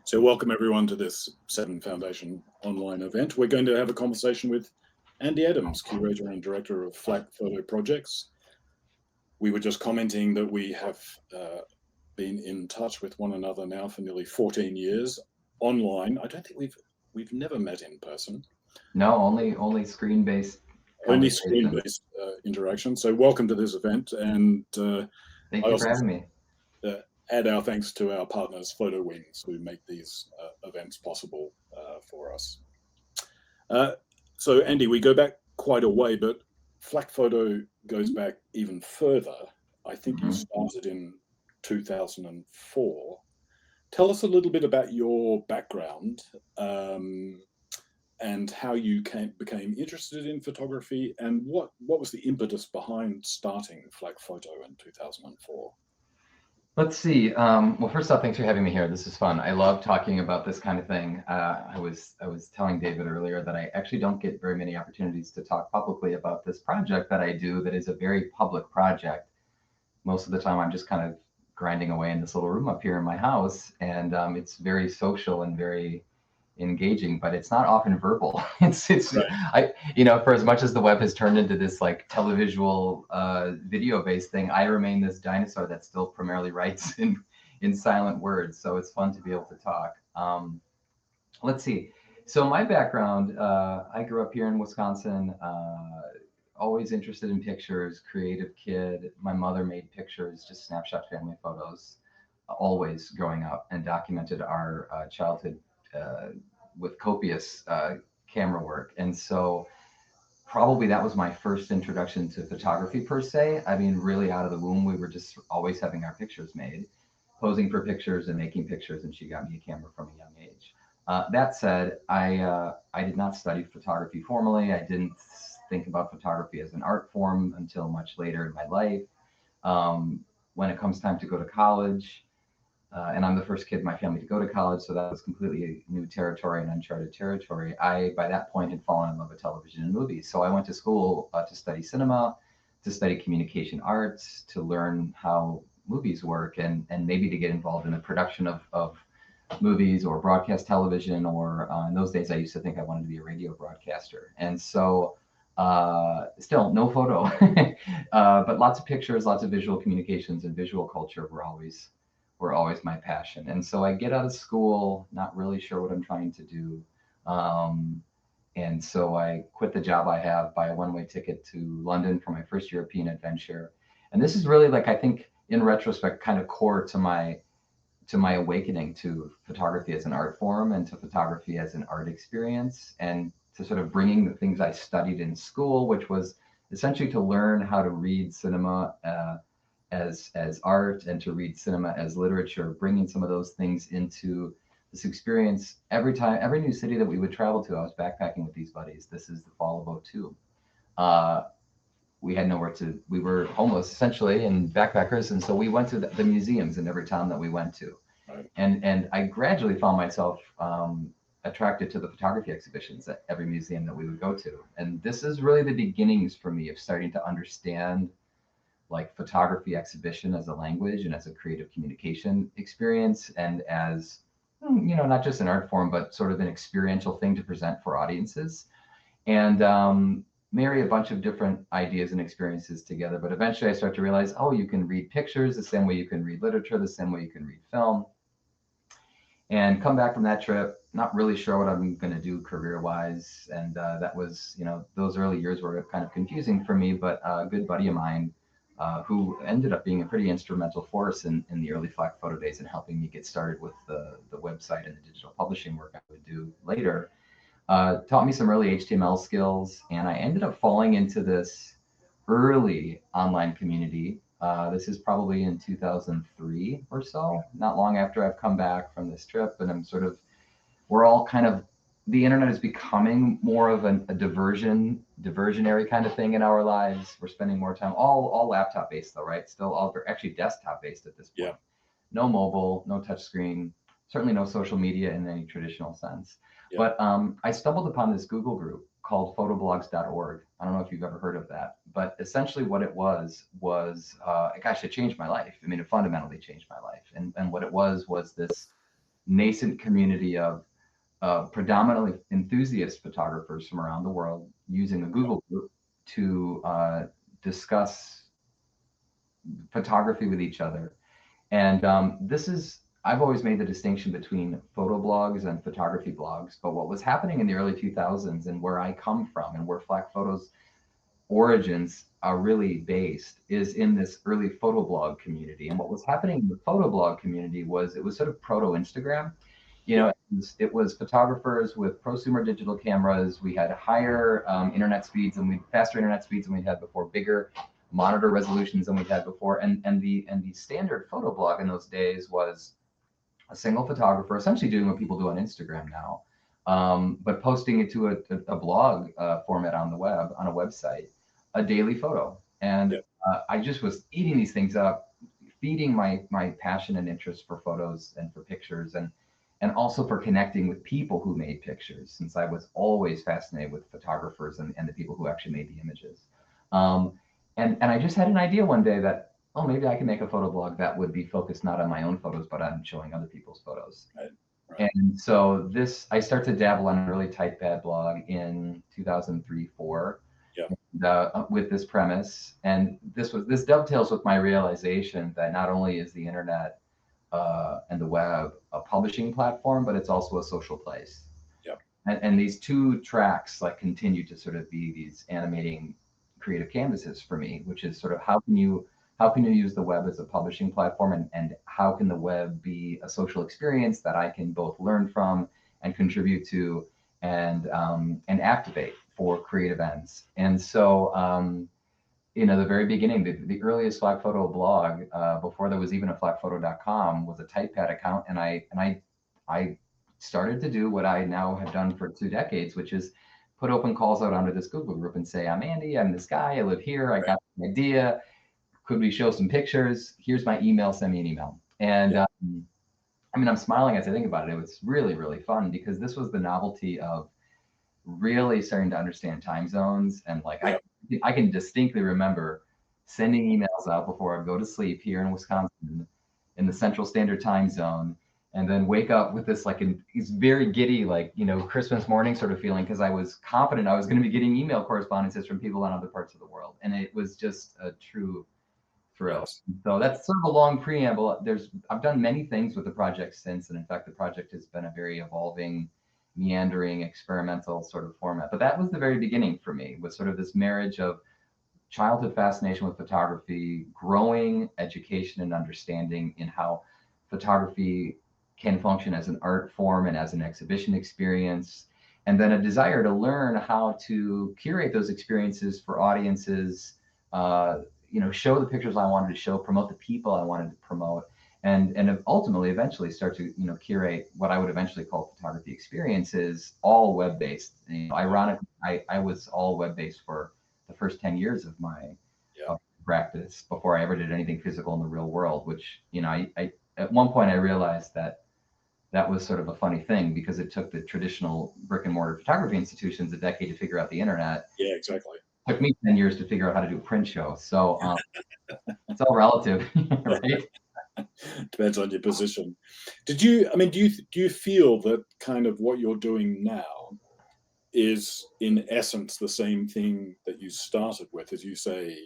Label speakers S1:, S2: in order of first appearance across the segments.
S1: So welcome everyone to this Seven Foundation online event. We're going to have a conversation with Andy Adams, Curator and Director of FlakPhoto Projects. We were just commenting that we have been in touch with one another now for nearly 14 years online. I don't think we've never met in person.
S2: No, only screen-based.
S1: Only screen-based interaction. So welcome to this event, and
S2: thank you for having me.
S1: Add our thanks to our partners, Photo Wings, who make these events possible for us. So Andy, we go back quite a way, but FlakPhoto goes back even further. I think you started in 2004. Tell us a little bit about your background and how you became interested in photography, and what was the impetus behind starting FlakPhoto in 2004?
S2: Let's see. Well, first off, thanks for having me here. This is fun. I love talking about this kind of thing. I was telling David earlier that I actually don't get very many opportunities to talk publicly about this project that I do that is a very public project. Most of the time I'm just kind of grinding away in this little room up here in my house, and it's very social and very engaging, but it's not often verbal. It's right. For as much as the web has turned into this like televisual video based thing, I remain this dinosaur that still primarily writes in silent words. So it's fun to be able to talk. Let's see. So my background, I grew up here in Wisconsin, always interested in pictures, creative kid. My mother made pictures, just snapshot family photos, always growing up, and documented our childhood with copious camera work. And so probably that was my first introduction to photography per se. I mean, really out of the womb, we were just always having our pictures made, posing for pictures and making pictures, and she got me a camera from a young age. That said, I did not study photography formally. I didn't think about photography as an art form until much later in my life. When it comes time to go to college, and I'm the first kid in my family to go to college, so that was completely new territory and uncharted territory. I, by that point, had fallen in love with television and movies. So I went to school to study cinema, to study communication arts, to learn how movies work, and maybe to get involved in the production of movies or broadcast television, or in those days, I used to think I wanted to be a radio broadcaster. And so still no photo, but lots of pictures, lots of visual communications, and visual culture were always my passion. And so I get out of school, not really sure what I'm trying to do. And so I quit the job I have, buy a one-way ticket to London for my first European adventure. And this is really, like, I think in retrospect, kind of core to my awakening to photography as an art form and to photography as an art experience, and to sort of bringing the things I studied in school, which was essentially to learn how to read cinema as art and to read cinema as literature, bringing some of those things into this experience. Every new city that we would travel to, I was backpacking with these buddies. This is the fall of 2002. We had nowhere to, we were homeless essentially and backpackers. And so we went to the museums in every town that we went to. Right. And I gradually found myself attracted to the photography exhibitions at every museum that we would go to. And this is really the beginnings for me of starting to understand like photography exhibition as a language and as a creative communication experience, and as, not just an art form, but sort of an experiential thing to present for audiences, and marry a bunch of different ideas and experiences together. But eventually I start to realize, you can read pictures the same way you can read literature, the same way you can read film. And come back from that trip, not really sure what I'm going to do career-wise. And that was, those early years were kind of confusing for me, but a good buddy of mine, who ended up being a pretty instrumental force in the early FlakPhoto days in helping me get started with the website and the digital publishing work I would do later, taught me some early HTML skills. And I ended up falling into this early online community. This is probably in 2003 or so, not long after I've come back from this trip. And we're all kind of, the internet is becoming more of a diversionary kind of thing in our lives. We're spending more time, all laptop based though, right? Still all actually desktop based at this point. Yeah. No mobile, no touch screen, certainly no social media in any traditional sense. Yeah. But I stumbled upon this Google group called photoblogs.org. I don't know if you've ever heard of that, but essentially what it was, gosh, it changed my life. I mean, it fundamentally changed my life. And what it was this nascent community of predominantly enthusiast photographers from around the world using a Google group to discuss photography with each other. And I've always made the distinction between photo blogs and photography blogs. But what was happening in the early 2000s, and where I come from and where FlakPhoto's origins are really based, is in this early photo blog community. And what was happening in the photo blog community was, it was sort of proto Instagram. It was photographers with prosumer digital cameras. We had higher faster internet speeds than we had before, bigger monitor resolutions than we had before. And the standard photo blog in those days was a single photographer essentially doing what people do on Instagram now, but posting it to a blog format on the web, on a website, a daily photo. And I just was eating these things up, feeding my passion and interest for photos and for pictures, and also for connecting with people who made pictures, since I was always fascinated with photographers and the people who actually made the images. And I just had an idea one day that, oh, maybe I can make a photo blog that would be focused not on my own photos, but on showing other people's photos. Right. And so I started to dabble on an early typepad blog in 2003-04. With this premise. And this dovetails with my realization that not only is the internet and the web a publishing platform, but it's also a social place. And these two tracks like continue to sort of be these animating creative canvases for me, which is sort of how can you use the web as a publishing platform, and how can the web be a social experience that I can both learn from and contribute to and activate for creative ends. And so the very beginning, the earliest FlakPhoto blog, before there was even a FlakPhoto.com, was a typepad account, and I started to do what I now have done for 2 decades, which is put open calls out onto this Google group and say, I'm Andy, I'm this guy, I live here, I got an idea, could we show some pictures? Here's my email, send me an email. And I'm smiling as I think about it. It was really, really fun, because this was the novelty of really starting to understand time zones. And I can distinctly remember sending emails out before I'd go to sleep here in Wisconsin in the Central Standard Time Zone, and then wake up with this it's very giddy, Christmas morning sort of feeling, because I was confident I was going to be getting email correspondences from people in other parts of the world. And it was just a true thrill. So that's sort of a long preamble. I've done many things with the project since, and in fact, the project has been a very evolving, meandering, experimental sort of format. But that was the very beginning for me, was sort of this marriage of childhood fascination with photography, growing education and understanding in how photography can function as an art form and as an exhibition experience, and then a desire to learn how to curate those experiences for audiences, show the pictures I wanted to show, promote the people I wanted to promote, and ultimately, eventually start to, curate what I would eventually call photography experiences, all web-based. Ironically, I was all web-based for the first 10 years of my practice before I ever did anything physical in the real world, which, I at one point I realized that was sort of a funny thing, because it took the traditional brick and mortar photography institutions a decade to figure out the internet.
S1: Yeah, exactly.
S2: It took me 10 years to figure out how to do a print show. So it's all relative, right?
S1: Depends on your position. Do you feel that kind of what you're doing now is in essence the same thing that you started with, as you say,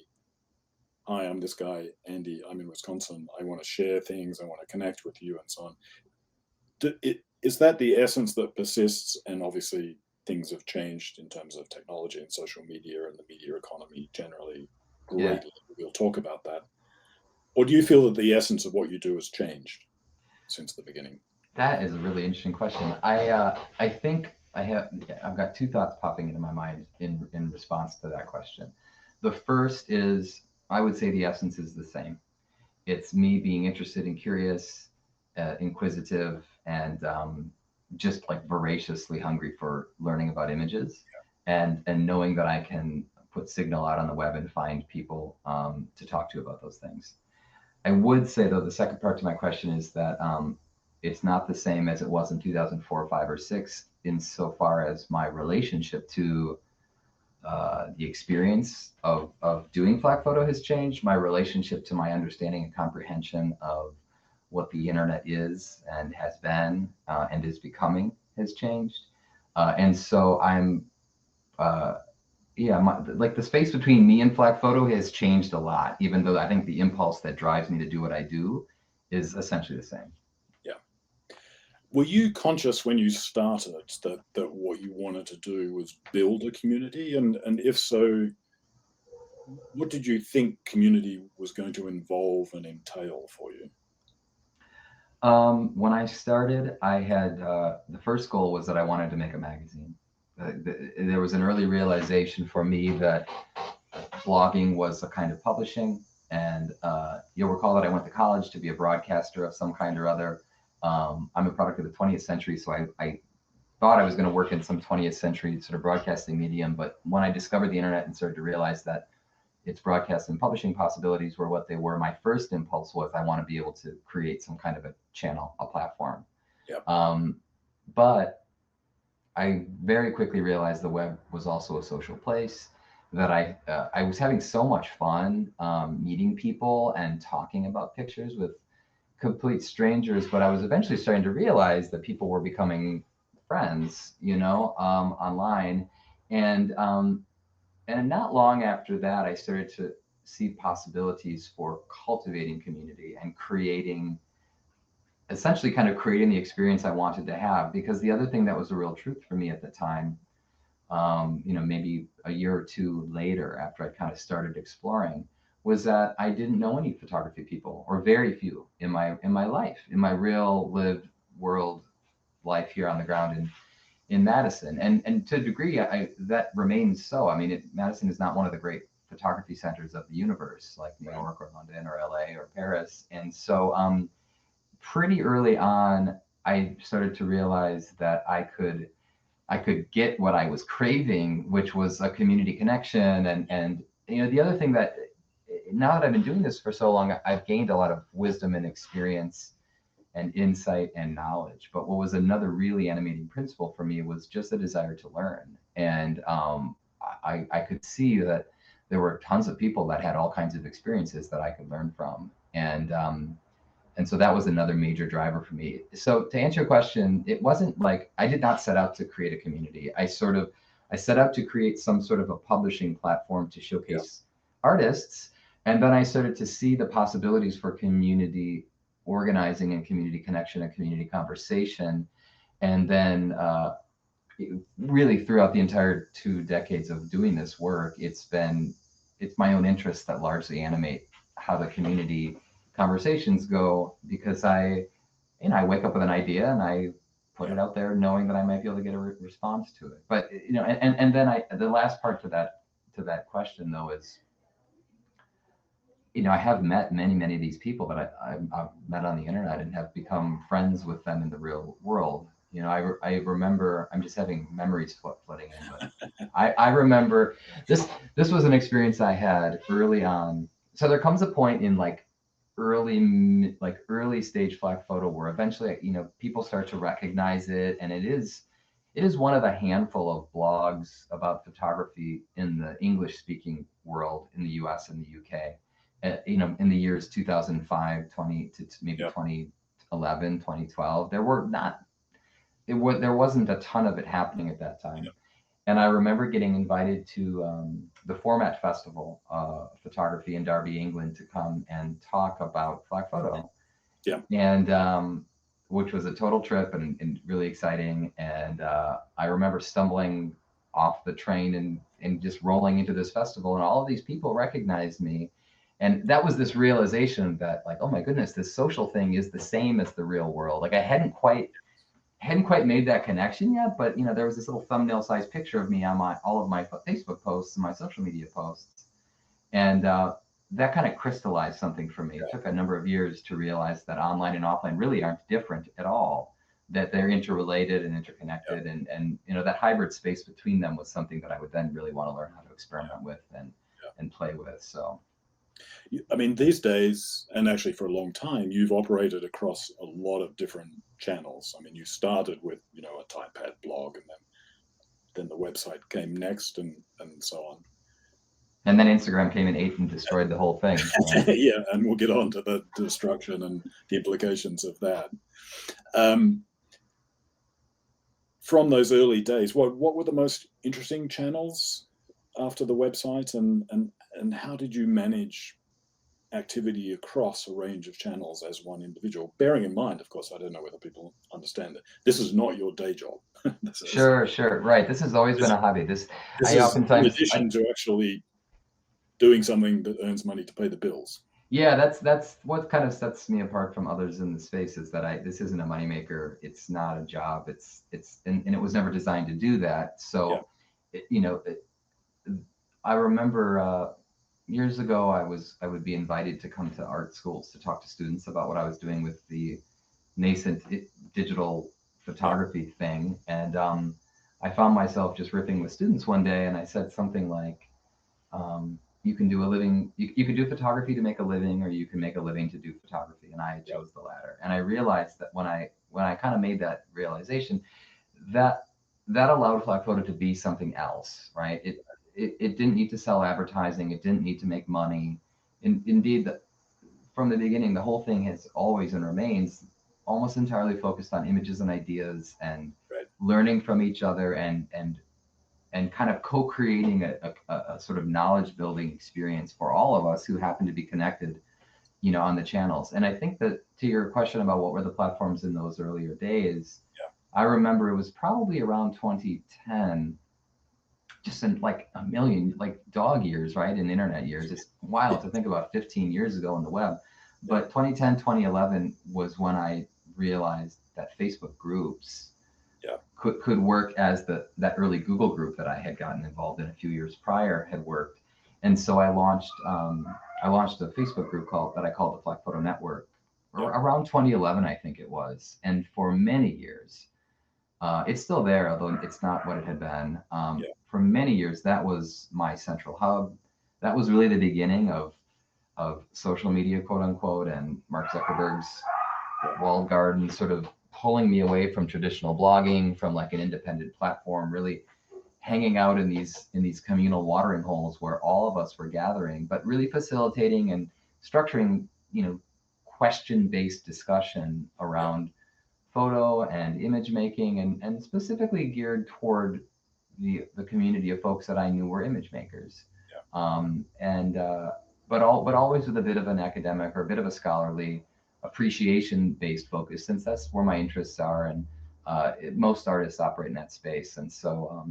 S1: hi, I'm this guy, Andy, I'm in Wisconsin, I want to share things, I want to connect with you, and so on. Is that the essence that persists? And obviously things have changed in terms of technology and social media and the media economy generally greatly. We'll talk about that. Or do you feel that the essence of what you do has changed since the beginning?
S2: That is a really interesting question. I think I've got 2 thoughts popping into my mind in response to that question. The first is, I would say the essence is the same. It's me being interested and curious, inquisitive, and just voraciously hungry for learning about images, and knowing that I can put signal out on the web and find people to talk to about those things. I would say, though, the second part to my question is that it's not the same as it was in 2004, 5, or 6, insofar as my relationship to the experience of doing FlakPhoto has changed. My relationship to my understanding and comprehension of what the internet is and has been and is becoming has changed. And so I'm, like the space between me and FlakPhoto has changed a lot, even though I think the impulse that drives me to do what I do is essentially the same.
S1: Yeah. Were you conscious when you started that what you wanted to do was build a community? And if so, what did you think community was going to involve and entail for you?
S2: When I started, I had the first goal was that I wanted to make a magazine. There was an early realization for me that blogging was a kind of publishing. And you'll recall that I went to college to be a broadcaster of some kind or other. I'm a product of the 20th century, so I thought I was going to work in some 20th century sort of broadcasting medium. But when I discovered the internet and started to realize that its broadcast and publishing possibilities were what they were, my first impulse was I want to be able to create some kind of a channel, a platform.
S1: Yep.
S2: But I very quickly realized the web was also a social place, that I was having so much fun meeting people and talking about pictures with complete strangers, but I was eventually starting to realize that people were becoming friends, online. And not long after that, I started to see possibilities for cultivating community and essentially kind of creating the experience I wanted to have. Because the other thing that was a real truth for me at the time, maybe a year or two later after I kind of started exploring, was that I didn't know any photography people, or very few in my life, in my real lived world life here on the ground in Madison. And to a degree, that remains so. I mean, Madison is not one of the great photography centers of the universe, like New York or London or LA or Paris. And so pretty early on, I started to realize that I could get what I was craving, which was a community connection. And the other thing that, now that I've been doing this for so long, I've gained a lot of wisdom and experience and insight and knowledge. But what was another really animating principle for me was just a desire to learn. And I could see that there were tons of people that had all kinds of experiences that I could learn from. And so that was another major driver for me. So to answer your question, it wasn't like I did not set out to create a community. I set out to create some sort of a publishing platform to showcase artists. And then I started to see the possibilities for community organizing and community connection and community conversation. And then really throughout the entire 2 decades of doing this work, it's my own interests that largely animate how the community conversations go, because I wake up with an idea and I put it out there knowing that I might be able to get a response to it. But and then the last part to that question though is, I have met many of these people that I've met on the internet and have become friends with them in the real world. I remember, I'm just having memories flooding in, but I remember this was an experience I had early on. So there comes a point in early stage FlakPhoto where eventually, people start to recognize it. And it is one of a handful of blogs about photography in the English speaking world in the US and the UK. In the years 2005, 20 to maybe 2011, 2012, there wasn't a ton of it happening at that time. And I remember getting invited to the Format Festival photography in Derby, England, to come and talk about FlakPhoto.
S1: Yeah.
S2: And which was a total trip and really exciting. And I remember stumbling off the train and just rolling into this festival, and all of these people recognized me. And that was this realization that, like, oh my goodness, this social thing is the same as the real world. Like, I hadn't quite made that connection yet, but there was this little thumbnail sized picture of me on all of my Facebook posts and my social media posts. And that kind of crystallized something for me. It took a number of years to realize that online and offline really aren't different at all, that they're interrelated and interconnected. And that hybrid space between them was something that I would then really want to learn how to experiment with and play with. So.
S1: I mean, these days, and actually for a long time, you've operated across a lot of different channels. I mean, you started with, a typepad blog, and then the website came next, and so on.
S2: And then Instagram came and ate and destroyed the whole thing. Right?
S1: Yeah, and we'll get on to the destruction and the implications of that. From those early days, what were the most interesting channels after the website, and how did you manage activity across a range of channels as one individual? Bearing in mind, of course, I don't know whether people understand that this is not your day job.
S2: Sure, right. This has always been a hobby.
S1: This
S2: I
S1: is in
S2: oftentimes,
S1: addition to actually doing something that earns money to pay the bills.
S2: yeah, that's what kind of sets me apart from others in the space, is that this isn't a moneymaker. It's not a job. And it was never designed to do that.
S1: Yeah,
S2: So, I remember years ago, I would be invited to come to art schools to talk to students about what I was doing with the nascent digital
S1: yeah,
S2: photography thing, and I found myself just riffing with students one day, and I said something like, "You can do a living. You can do photography to make a living, or you can make a living to do photography." And I
S1: yeah,
S2: chose the latter. And I realized that when I kind of made that realization, that that allowed FlakPhoto to be something else, right? It didn't need to sell advertising. It didn't need to make money. Indeed, from the beginning, the whole thing has always and remains almost entirely focused on images and ideas and
S1: right,
S2: learning from each other and kind of co-creating a sort of knowledge building experience for all of us who happen to be connected, on the channels. And I think that, to your question about what were the platforms in those earlier days,
S1: yeah,
S2: I remember it was probably around 2010, just in like a million, like dog years, right? In internet years. It's wild to think about 15 years ago on the web.
S1: yeah,
S2: But 2010, 2011 was when I realized that Facebook groups
S1: yeah,
S2: could work as that early Google group that I had gotten involved in a few years prior had worked. And so I launched a Facebook group that I called the FlakPhoto Network
S1: yeah,
S2: around 2011, I think it was. And for many years, it's still there, although it's not what it had been.
S1: yeah,
S2: For many years, that was my central hub. That was really the beginning of social media, quote unquote, and Mark Zuckerberg's
S1: yeah,
S2: walled garden sort of pulling me away from traditional blogging, from like an independent platform, really hanging out in these communal watering holes where all of us were gathering, but really facilitating and structuring, question-based discussion
S1: yeah,
S2: around photo and image making, and specifically geared toward the community of folks that I knew were image makers.
S1: yeah,
S2: And but always with a bit of an academic or a bit of a scholarly appreciation based focus, since that's where my interests are. And most artists operate in that space. And so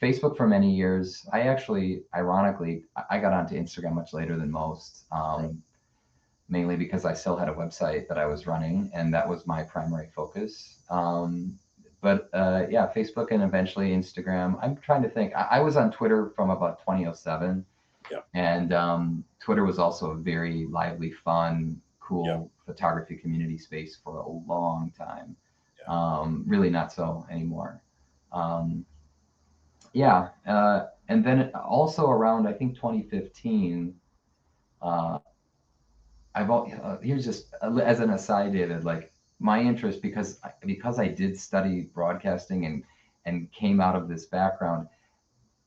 S2: Facebook for many years, I actually, ironically, I got onto Instagram much later than most.
S1: right,
S2: Mainly because I still had a website that I was running, and that was my primary focus. But yeah, Facebook and eventually Instagram. I'm trying to think. I was on Twitter from about 2007,
S1: yeah,
S2: and Twitter was also a very lively, fun,
S1: yeah,
S2: cool photography community space for a long time.
S1: yeah,
S2: Really not so anymore. Um, yeah, and then also around, I think, 2015. Uh, here's just as an aside, David, like my interest, because I did study broadcasting and came out of this background.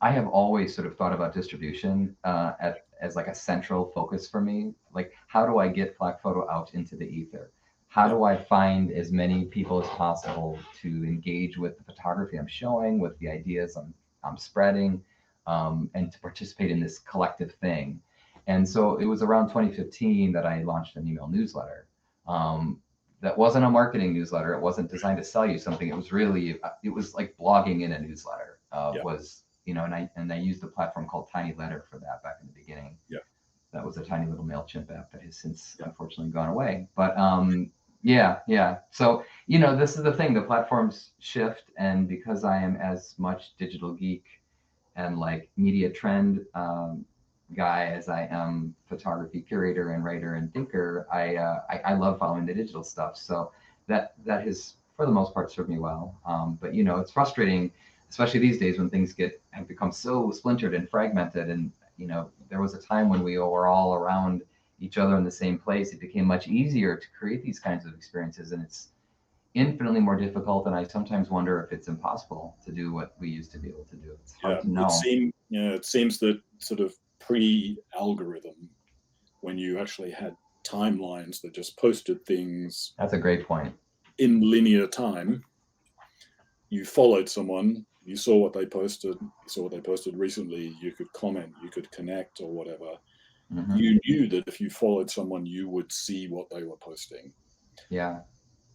S2: I have always sort of thought about distribution as like a central focus for me. Like, how do I get FlakPhoto out into the ether? How
S1: yeah,
S2: do I find as many people as possible to engage with the photography I'm showing, with the ideas I'm spreading, and to participate in this collective thing? And so it was around 2015 that I launched an email newsletter. That wasn't a marketing newsletter. It wasn't designed to sell you something. It was like blogging in a newsletter.
S1: yeah,
S2: And I used a platform called Tiny Letter for that back in the beginning.
S1: yeah,
S2: That was a tiny little MailChimp app that has since
S1: yeah,
S2: unfortunately gone away. But yeah. So this is the thing. The platforms shift, and because I am as much digital geek and like media trend guy as I am photography curator and writer and thinker, I love following the digital stuff. So that has for the most part served me well. But it's frustrating, especially these days when things have become so splintered and fragmented. And there was a time when we were all around each other in the same place. It became much easier to create these kinds of experiences, and it's infinitely more difficult. And I sometimes wonder if it's impossible to do what we used to be able to do. It's hard
S1: yeah.
S2: to know.
S1: It seems that sort of pre-algorithm, when you actually had timelines that just posted things.
S2: That's a great point.
S1: In linear time, you followed someone, you saw what they posted, recently, you could comment, you could connect or whatever.
S2: Mm-hmm.
S1: You knew that if you followed someone, you would see what they were posting.
S2: Yeah.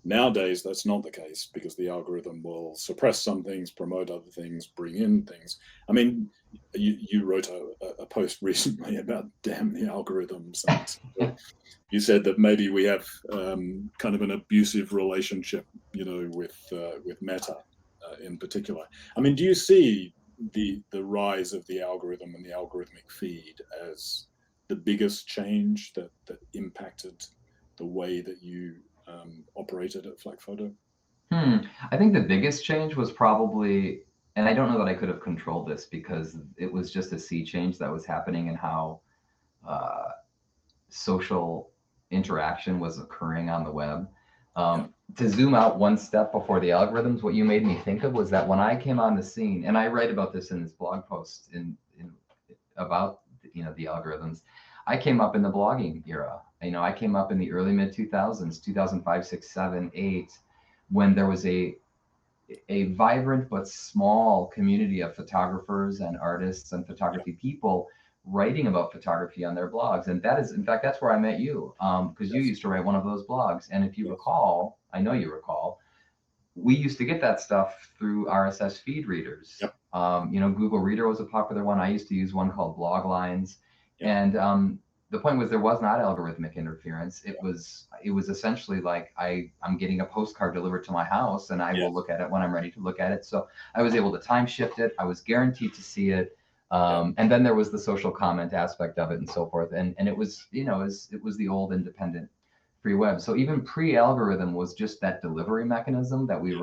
S1: Nowadays, that's not the case, because the algorithm will suppress some things, promote other things, bring in things. I mean, you wrote a post recently about damn the algorithms. And you said that maybe we have kind of an abusive relationship, with Meta in particular. I mean, do you see the rise of the algorithm and the algorithmic feed as the biggest change that impacted the way that you operated at FlakPhoto?
S2: I think the biggest change was probably, and I don't know that I could have controlled this because it was just a sea change that was happening in how social interaction was occurring on the web. To zoom out one step before the algorithms, what you made me think of was that when I came on the scene, and I write about this in this blog post about the algorithms, I came up in the blogging era. I came up in the early mid 2000s, 2005, 6, 7, 8, when there was a vibrant but small community of photographers and artists and photography people writing about photography on their blogs. And that is, in fact, that's where I met you, because you used to write one of those blogs. And if you recall, I know you recall, we used to get that stuff through RSS feed readers.
S1: Yep.
S2: Google Reader was a popular one. I used to use one called Bloglines.
S1: Yep.
S2: And the point was, there was not algorithmic interference. It was essentially like I'm getting a postcard delivered to my house, and I will look at it when I'm ready to look at it. So I was able to time shift it. I was guaranteed to see it. And then there was the social comment aspect of it and so forth. And it was, it was the old independent free web. So even pre-algorithm was just that delivery mechanism that we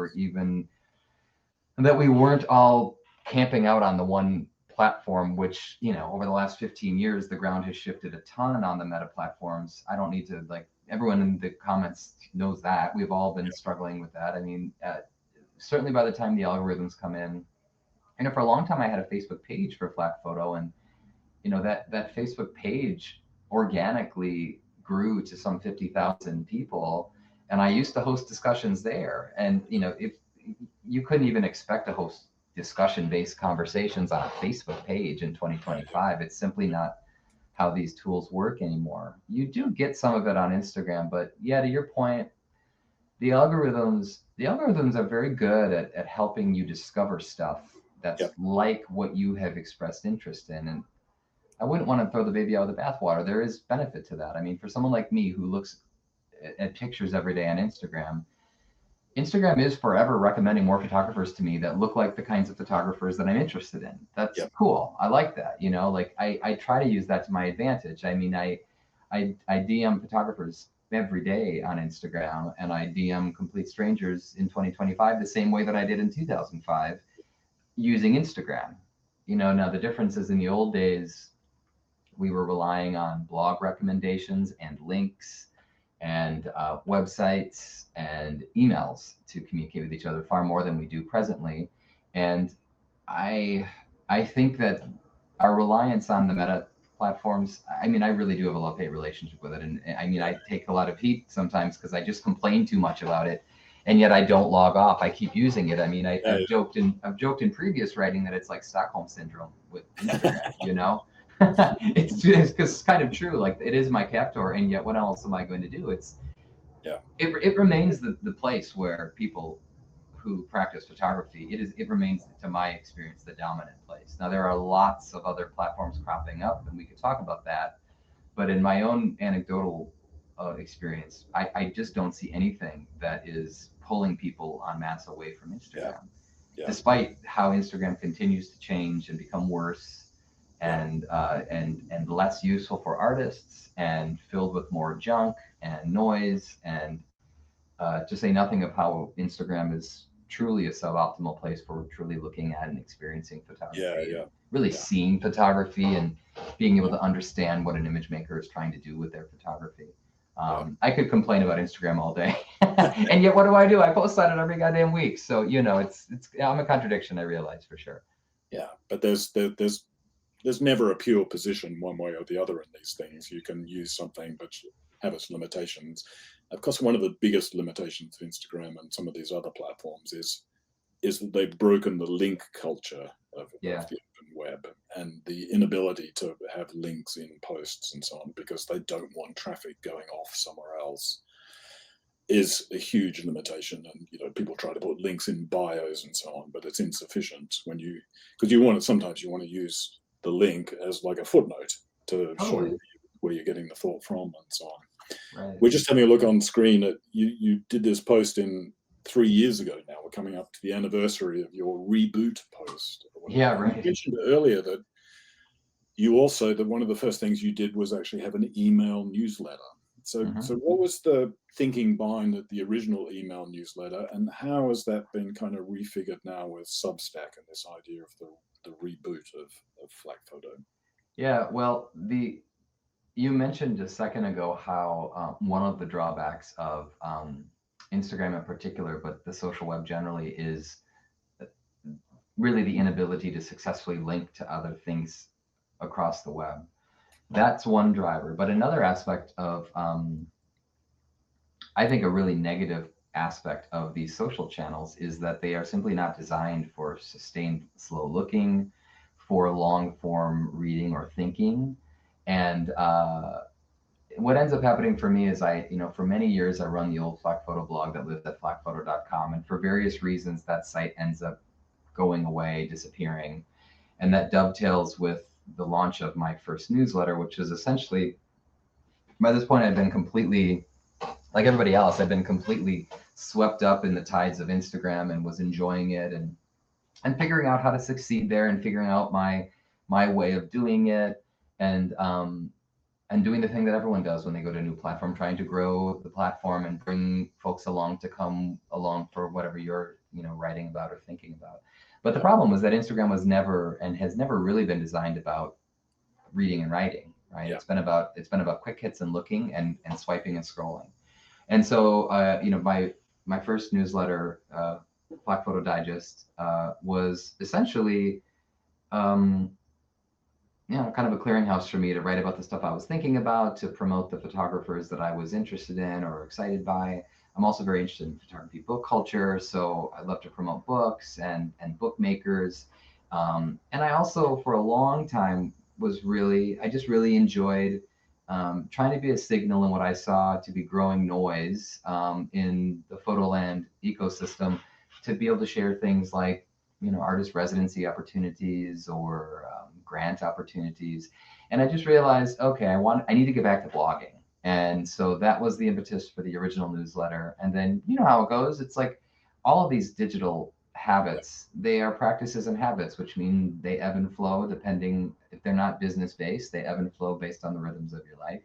S2: weren't all camping out on the one platform, which, over the last 15 years, the ground has shifted a ton on the meta platforms. I don't need to, everyone in the comments knows that. We've all been struggling with that. I mean, certainly by the time the algorithms come in, for a long time, I had a Facebook page for FlakPhoto, and, that Facebook page organically grew to some 50,000 people. And I used to host discussions there. And, if you couldn't even expect to host discussion-based conversations on a Facebook page in 2025. It's simply not how these tools work anymore. You do get some of it on Instagram, but yeah, to your point, the algorithms are very good at helping you discover stuff that's like what you have expressed interest in. And I wouldn't want to throw the baby out with the bathwater. There is benefit to that. I mean, for someone like me who looks at pictures every day on Instagram is forever recommending more photographers to me that look like the kinds of photographers that I'm interested in. That's cool. I like that. I try to use that to my advantage. I mean, I DM photographers every day on Instagram, and I DM complete strangers in 2025 the same way that I did in 2005 using Instagram. Now the difference is, in the old days, we were relying on blog recommendations and links and websites and emails to communicate with each other far more than we do presently. And I think that our reliance on the meta platforms, I mean, I really do have a love-hate relationship with it. And I mean, I take a lot of heat sometimes because I just complain too much about it. And yet I don't log off. I keep using it. I mean, I've joked in previous writing that it's like Stockholm syndrome with Instagram, it's kind of true. Like, it is my captor, and yet what else am I going to do? It remains the place where people who practice photography, it remains, to my experience, the dominant place. Now, there are lots of other platforms cropping up, and we could talk about that. But in my own anecdotal experience, I just don't see anything that is pulling people en masse away from Instagram, despite how Instagram continues to change and become worse and less useful for artists and filled with more junk and noise, and to say nothing of how Instagram is truly a suboptimal place for truly looking at and experiencing photography, really seeing photography and being able to understand what an image maker is trying to do with their photography. I could complain about Instagram all day, and yet what do? I post on it every goddamn week. So, it's I'm a contradiction, I realize, for sure.
S1: Yeah, but there's there's never a pure position one way or the other in these things. You can use something but have its limitations. Of course, one of the biggest limitations of Instagram and some of these other platforms is that they've broken the link culture of the open web, and the inability to have links in posts and so on, because they don't want traffic going off somewhere else, is a huge limitation. And people try to put links in bios and so on, but it's insufficient when because sometimes you want to use the link as like a footnote to show where you're getting the thought from and so on.
S2: Right.
S1: We're just having a look on screen at you did this post in 3 years ago now. We're coming up to the anniversary of your reboot post.
S2: Yeah, right.
S1: You mentioned earlier that that one of the first things you did was actually have an email newsletter. So what was the thinking behind the original email newsletter, and how has that been kind of refigured now with Substack and this idea of the reboot of FlakPhoto?
S2: Yeah, well, you mentioned a second ago how one of the drawbacks of Instagram in particular, but the social web generally, is really the inability to successfully link to other things across the web. That's one driver. But another aspect of, I think a really negative aspect of these social channels is that they are simply not designed for sustained slow looking, for long form reading or thinking. And what ends up happening for me is for many years, I run the old FlakPhoto blog that lived at FlakPhoto.com. And for various reasons, that site ends up going away, disappearing. And that dovetails with the launch of my first newsletter, which is essentially, by this point, I've been completely, like everybody else, I've been completely swept up in the tides of Instagram and was enjoying it and figuring out how to succeed there and figuring out my way of doing it, and doing the thing that everyone does when they go to a new platform, trying to grow the platform and bring folks along to come along for whatever you're writing about or thinking about. But the problem was that Instagram was never and has never really been designed about reading and writing, right? Yeah. It's been about quick hits and looking and swiping and scrolling. And so my first newsletter, FlakPhoto Digest, was essentially kind of a clearinghouse for me to write about the stuff I was thinking about, to promote the photographers that I was interested in or excited by. I'm also very interested in photography book culture, so I love to promote books and bookmakers. And I also, for a long time, I just really enjoyed trying to be a signal in what I saw to be growing noise in the Photoland ecosystem, to be able to share things like artist residency opportunities or grant opportunities. And I just realized, okay, I need to get back to blogging. And so that was the impetus for the original newsletter. And then you know how it goes. It's like all of these digital habits, they are practices and habits, which mean they ebb and flow depending, if they're not business based, they ebb and flow based on the rhythms of your life.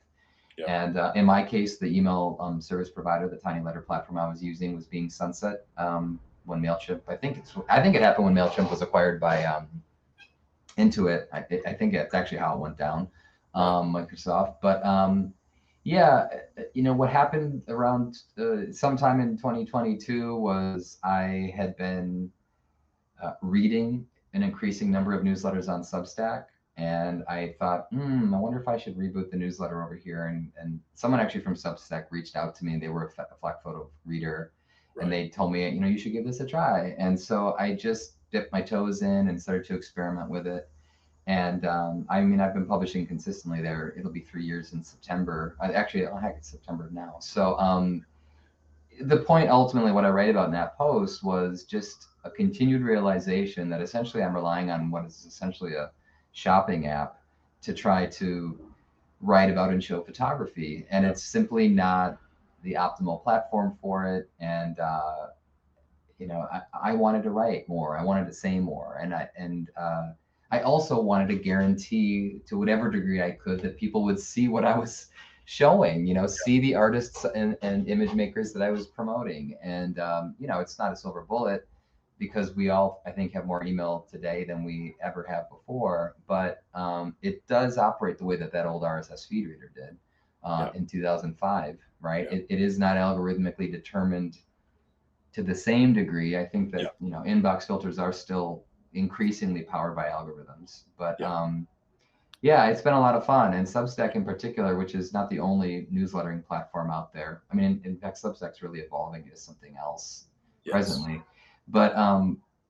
S2: Yeah. And in my case, the email service provider, the tiny letter platform I was using, was being sunset when MailChimp, I think it happened when MailChimp was acquired by Intuit. I think it's actually how it went down, Microsoft. But what happened around sometime in 2022 was I had been reading an increasing number of newsletters on Substack, and I thought, I wonder if I should reboot the newsletter over here. And someone actually from Substack reached out to me, and they were a FlakPhoto reader. Right. And they told me, you should give this a try. And so I just dipped my toes in and started to experiment with it. And I've been publishing consistently there. It'll be 3 years in September. It's September now. So the point, ultimately, what I write about in that post was just a continued realization that essentially I'm relying on what is essentially a shopping app to try to write about and show photography. And it's simply not the optimal platform for it. And I wanted to write more. I wanted to say more. And I also wanted to guarantee, to whatever degree I could, that people would see what I was showing, see the artists and image makers that I was promoting. And, it's not a silver bullet, because we all, I think, have more email today than we ever have before. But it does operate the way that old RSS feed reader did in 2005, right? Yeah. It is not algorithmically determined to the same degree. I think that, inbox filters are still increasingly powered by algorithms, but Yeah, it's been a lot of fun, and Substack in particular, which is not the only newslettering platform out there. I mean, in fact, Substack's really evolving into something else
S1: Yes.
S2: presently. But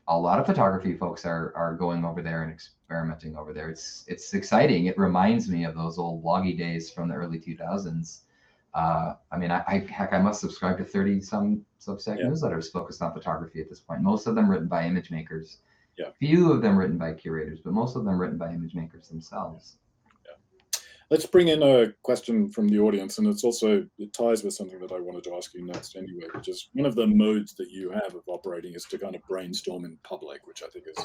S2: a lot of photography folks are going over there and experimenting over there. It's exciting. It reminds me of those old bloggy days from the early 2000s. I mean, heck, I must subscribe to 30 some Substack
S1: Yeah.
S2: newsletters focused on photography at this point. Most of them written by image makers,
S1: Yeah.
S2: few of them written by curators, but most of them written by image makers themselves.
S1: Let's bring in a question from the audience, and it ties with something that I wanted to ask you next anyway, which is one of the modes that you have of operating is to kind of brainstorm in public, which I think is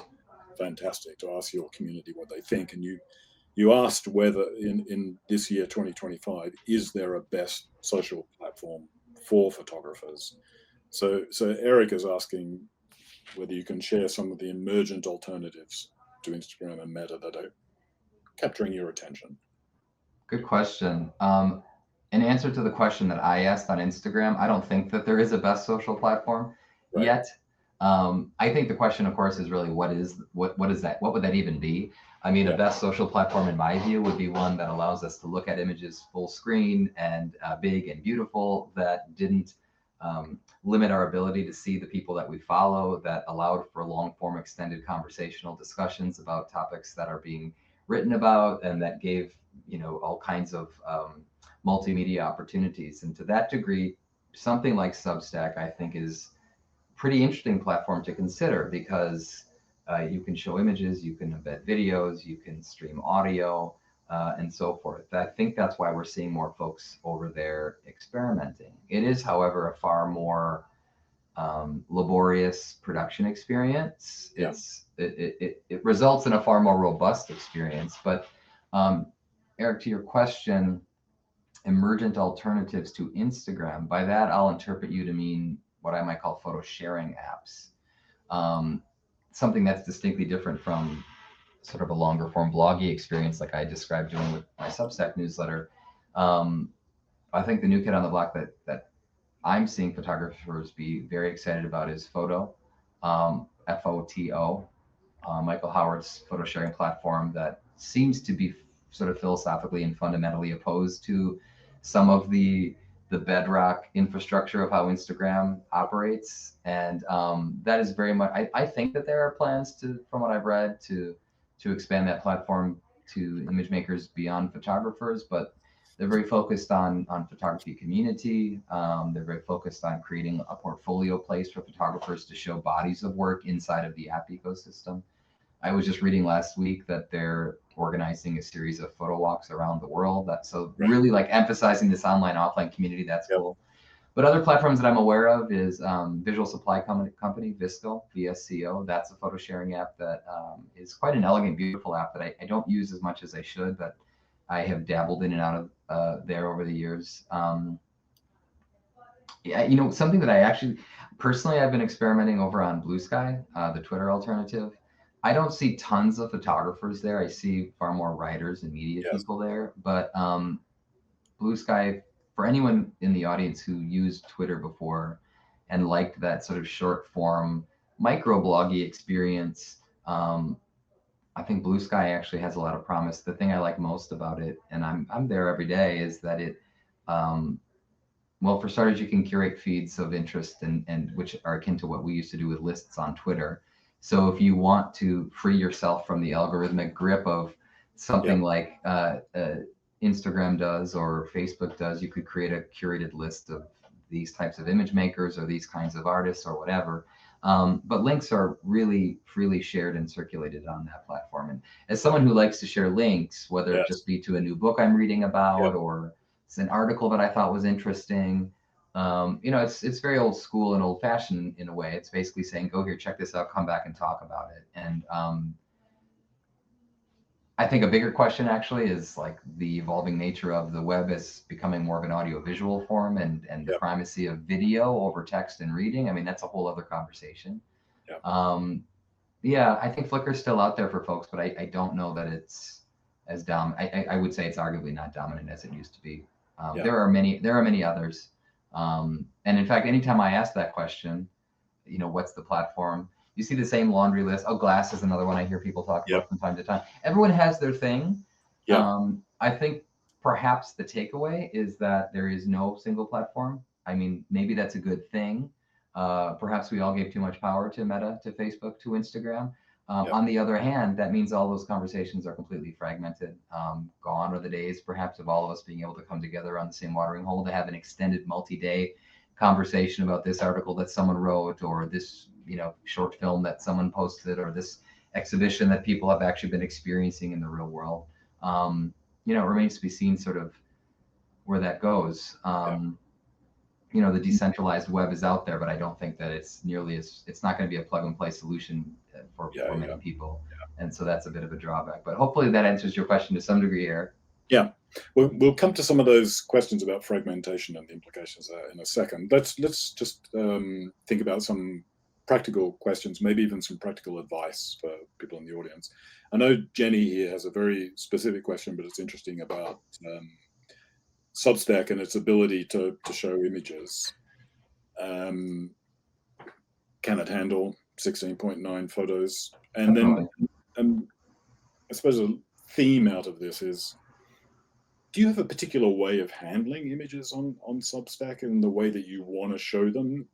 S1: fantastic, to ask your community what they think. And you asked whether in this year 2025, is there a best social platform for photographers? So Eric is asking whether you can share some of the emergent alternatives to Instagram and Meta that are capturing your attention.
S2: Good question. In answer to the question that I asked on Instagram, I don't think that there is a best social platform
S1: Right.
S2: yet. I think the question, of course, is really what is that? What would that even be? I mean,
S1: Yeah.
S2: a best social platform, in my view, would be one that allows us to look at images full screen and big and beautiful, that didn't limit our ability to see the people that we follow, that allowed for long form extended conversational discussions about topics that are being written about, and that gave all kinds of multimedia opportunities. And to that degree, something like Substack, I think, is a pretty interesting platform to consider, because you can show images, you can embed videos, you can stream audio, and so forth. I think that's why we're seeing more folks over there experimenting. It is, however, a far more laborious production experience.
S1: Yeah.
S2: It results in a far more robust experience. But Eric, to your question, emergent alternatives to Instagram, by that I'll interpret you to mean what I might call photo sharing apps. Something that's distinctly different from sort of a longer form bloggy experience like I described doing with my Substack newsletter. I think the new kid on the block that I'm seeing photographers be very excited about is Photo, FOTO, Michael Howard's photo sharing platform that seems to be sort of philosophically and fundamentally opposed to some of the bedrock infrastructure of how Instagram operates. And that is very much, I think that there are plans to, from what I've read, to expand that platform to image makers beyond photographers, but they're very focused on photography community. They're very focused on creating a portfolio place for photographers to show bodies of work inside of the app ecosystem. I was just reading last week that they're organizing a series of photo walks around the world. So
S1: Right.
S2: really like emphasizing this online offline community. That's
S1: Yep.
S2: cool. But other platforms that I'm aware of is Visual Supply Company, VSCO, VSCO. That's a photo sharing app that is quite an elegant, beautiful app that I don't use as much as I should, but I have dabbled in and out of there over the years. Yeah, something that I actually, personally, I've been experimenting over on Blue Sky, the Twitter alternative. I don't see tons of photographers there. I see far more writers and media
S1: Yes.
S2: people there. But Blue Sky, for anyone in the audience who used Twitter before and liked that sort of short form microbloggy experience, I think Blue Sky actually has a lot of promise. The thing I like most about it, and I'm there every day, is that it well, for starters, you can curate feeds of interest and which are akin to what we used to do with lists on Twitter. So if you want to free yourself from the algorithmic grip of something
S1: Yep.
S2: like Instagram does or Facebook does, you could create a curated list of these types of image makers or these kinds of artists or whatever. But links are really freely shared and circulated on that platform. And as someone who likes to share links, whether it
S1: Yes.
S2: just be to a new book I'm reading about
S1: Yep.
S2: or it's an article that I thought was interesting. It's very old school and old fashioned in a way. It's basically saying, go here, check this out, come back and talk about it. And I think a bigger question actually is like the evolving nature of the web as becoming more of an audio-visual form and the
S1: Yep.
S2: primacy of video over text and reading. I mean, that's a whole other conversation.
S1: Yep.
S2: Yeah, I think Flickr's still out there for folks, but I don't know that it's as I would say it's arguably not dominant as it used to be.
S1: Yeah.
S2: There are many others. And in fact, anytime I ask that question, what's the platform? You see the same laundry list. Oh, Glass is another one I hear people talk
S1: Yep.
S2: about from time to time. Everyone has their thing.
S1: Yeah.
S2: I think perhaps the takeaway is that there is no single platform. I mean, maybe that's a good thing. Perhaps we all gave too much power to Meta, to Facebook, to Instagram.
S1: Yeah.
S2: On the other hand, that means all those conversations are completely fragmented. Gone are the days, perhaps, of all of us being able to come together on the same watering hole to have an extended multi-day conversation about this article that someone wrote, or this, short film that someone posted, or this exhibition that people have actually been experiencing in the real world. It remains to be seen sort of where that goes. The decentralized web is out there, but I don't think that it's not going to be a plug and play solution for many people. And so that's a bit of a drawback, but hopefully that answers your question to some degree, Eric.
S1: Yeah, we'll come to some of those questions about fragmentation and the implications in a second. Let's just think about some practical questions, maybe even some practical advice for people in the audience. I know Jenny here has a very specific question, but it's interesting about Substack and its ability to show images. Can it handle 16.9 photos? And
S2: Definitely.
S1: then I suppose a theme out of this is, do you have a particular way of handling images on Substack in the way that you want to show them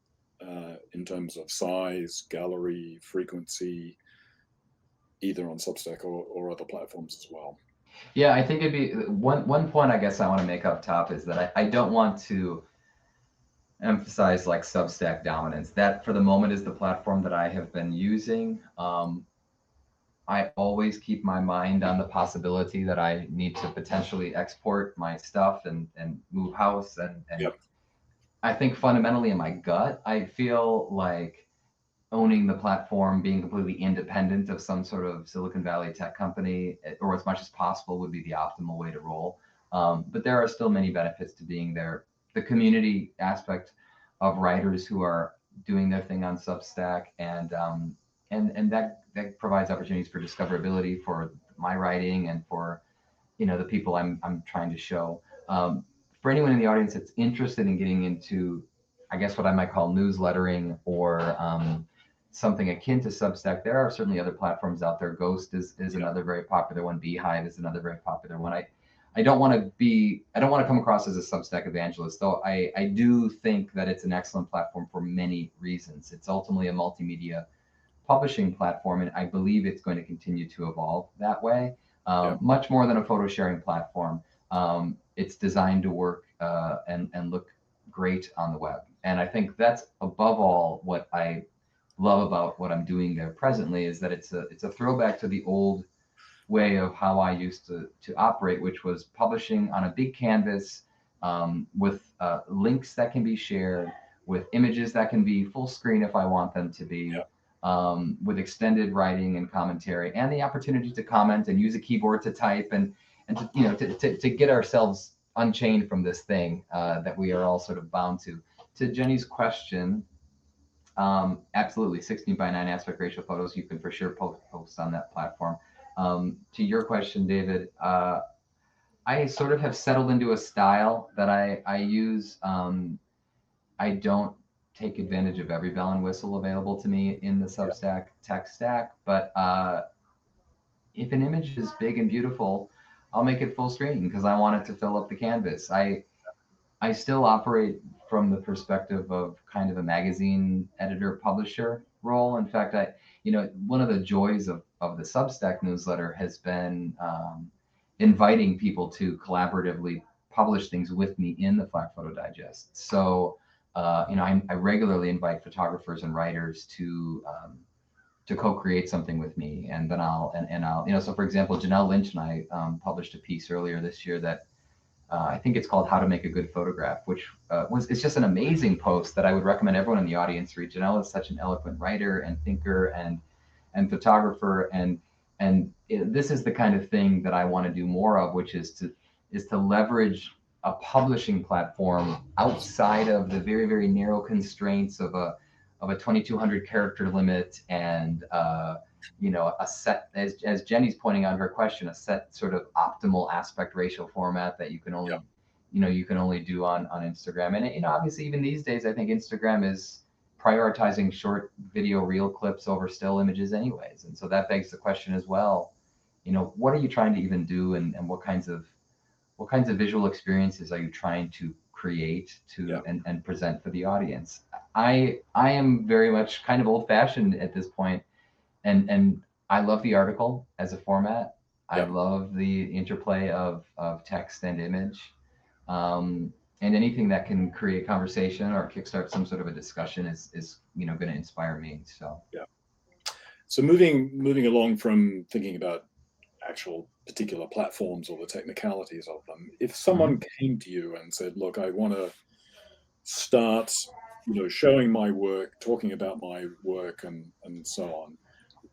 S1: in terms of size, gallery, frequency, either on Substack or other platforms as well?
S2: Yeah, I think it'd be one point I guess I want to make up top is that I don't want to emphasize like Substack dominance. That for the moment is the platform that I have been using. I always keep my mind on the possibility that I need to potentially export my stuff and move house. And
S1: Yep.
S2: I think fundamentally in my gut, I feel like owning the platform, being completely independent of some sort of Silicon Valley tech company, or as much as possible, would be the optimal way to roll. But there are still many benefits to being there. The community aspect of writers who are doing their thing on Substack, and that provides opportunities for discoverability for my writing and for the people I'm trying to show. For anyone in the audience that's interested in getting into, I guess what I might call newslettering or something akin to Substack, there are certainly other platforms out there. Ghost is another very popular one. Beehive is another very popular one. I don't want to come across as a Substack evangelist, though I do think that it's an excellent platform for many reasons. It's ultimately a multimedia publishing platform, and I believe it's going to continue to evolve that way. Much more than a photo sharing platform. It's designed to work and look great on the web. And I think that's above all what I love about what I'm doing there presently, is that it's a throwback to the old way of how I used to operate, which was publishing on a big canvas with links that can be shared, with images that can be full screen if I want them to be. With extended writing and commentary, and the opportunity to comment and use a keyboard to type and to get ourselves unchained from this thing that we are all sort of bound to. To Jenny's question, absolutely, 16:9 aspect ratio photos you can for sure post on that platform. To your question, David, I sort of have settled into a style that I use. I don't take advantage of every bell and whistle available to me in the Substack tech stack, but if an image is big and beautiful, I'll make it full screen because I want it to fill up the canvas. I still operate from the perspective of kind of a magazine editor publisher role. In fact, one of the joys of the Substack newsletter has been inviting people to collaboratively publish things with me in the FlakPhoto Digest. So I regularly invite photographers and writers to co-create something with me, and then I'll so for example, Janelle Lynch and I published a piece earlier this year that I think it's called "How to Make a Good Photograph," which it's just an amazing post that I would recommend everyone in the audience read. Janelle is such an eloquent writer and thinker and photographer, and this is the kind of thing that I want to do more of, which is to leverage a publishing platform outside of the very, very narrow constraints of a 2,200 character limit and a set, as Jenny's pointing out in her question, a set sort of optimal aspect ratio format that you can only you can only do on Instagram. And obviously even these days I think Instagram is prioritizing short video reel clips over still images anyways, and so that begs the question as well, what are you trying to even do, and what kinds of visual experiences are you trying to create and present for the audience? I am very much kind of old-fashioned at this point, and I love the article as a format. I love the interplay of text and image, and anything that can create conversation or kickstart some sort of a discussion is going to inspire me. So
S1: So moving along from thinking about actual particular platforms or the technicalities of them, if someone came to you and said, look, I want to start showing my work, talking about my work, and so on,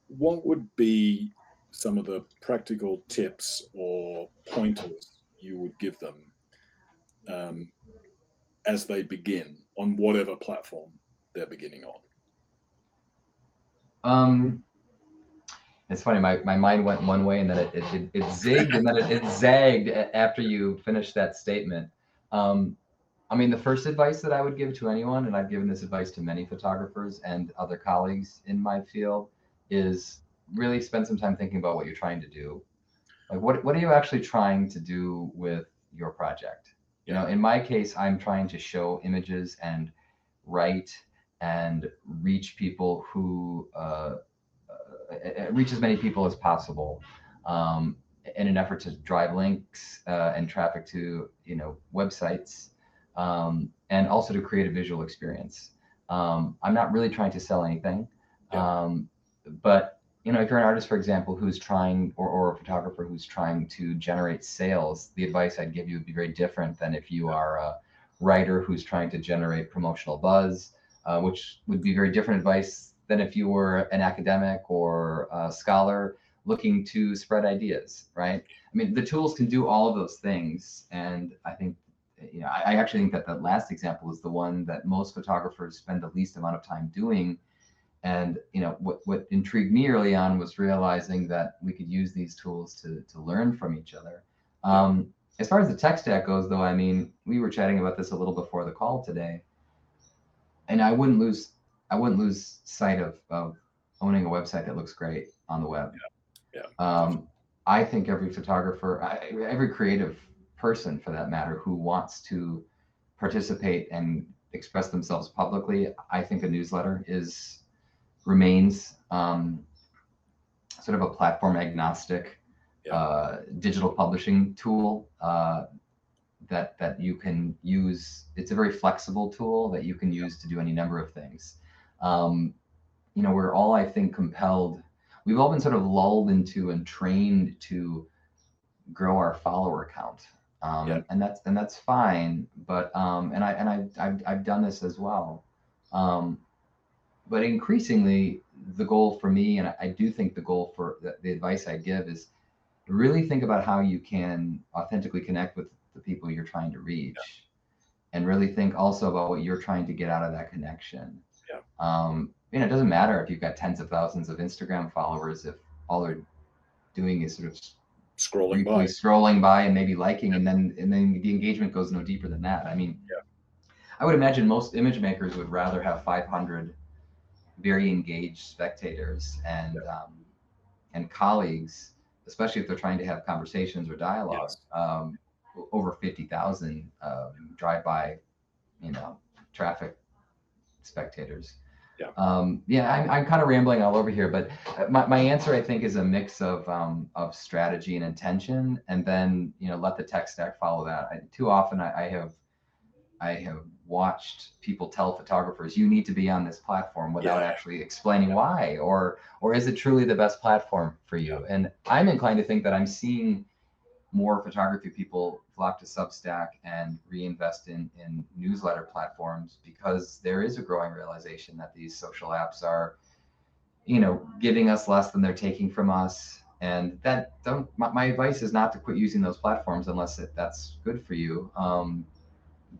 S1: what would be some of the practical tips or pointers you would give them as they begin on whatever platform they're beginning on?
S2: It's funny, my mind went one way, and then it zigged, and then it zagged after you finished that statement. I mean, the first advice that I would give to anyone, and I've given this advice to many photographers and other colleagues in my field, is really spend some time thinking about what you're trying to do. Like, what are you actually trying to do with your project? In my case, I'm trying to show images and write and reach people who reach as many people as possible, in an effort to drive links and traffic to websites, and also to create a visual experience. I'm not really trying to sell anything, but if you're an artist, for example, who's trying, or a photographer who's trying to generate sales, the advice I'd give you would be very different than if you are a writer who's trying to generate promotional buzz, which would be very different advice than if you were an academic or a scholar looking to spread ideas, right? I mean, the tools can do all of those things, and I think, I actually think that the last example is the one that most photographers spend the least amount of time doing. And what intrigued me early on was realizing that we could use these tools to learn from each other. As far as the tech stack goes, though, I mean, we were chatting about this a little before the call today, and I wouldn't lose sight of owning a website that looks great on the web. I think every photographer, every creative person for that matter, who wants to participate and express themselves publicly, I think a newsletter remains sort of a platform agnostic digital publishing tool that you can use. It's a very flexible tool that you can use to do any number of things. We're all, I think, compelled. We've all been sort of lulled into and trained to grow our follower count, and that's fine. But and I've done this as well. But increasingly, the goal for me, and I do think the goal for the advice I give, is really think about how you can authentically connect with the people you're trying to reach, and really think also about what you're trying to get out of that connection. It doesn't matter if you've got tens of thousands of Instagram followers if all they're doing is sort of scrolling by and maybe liking, and then the engagement goes no deeper than that. I mean, I would imagine most image makers would rather have 500 very engaged spectators and colleagues, especially if they're trying to have conversations or dialogue, over 50,000 drive-by, traffic spectators. I'm kind of rambling all over here, but my answer, I think, is a mix of strategy and intention, and then let the tech stack follow that. Too often, I have watched people tell photographers, you need to be on this platform, without actually explaining why, or is it truly the best platform for you? And I'm inclined to think that I'm seeing more photography people flock to Substack and reinvest in newsletter platforms, because there is a growing realization that these social apps are, giving us less than they're taking from us. And my advice is not to quit using those platforms unless that's good for you.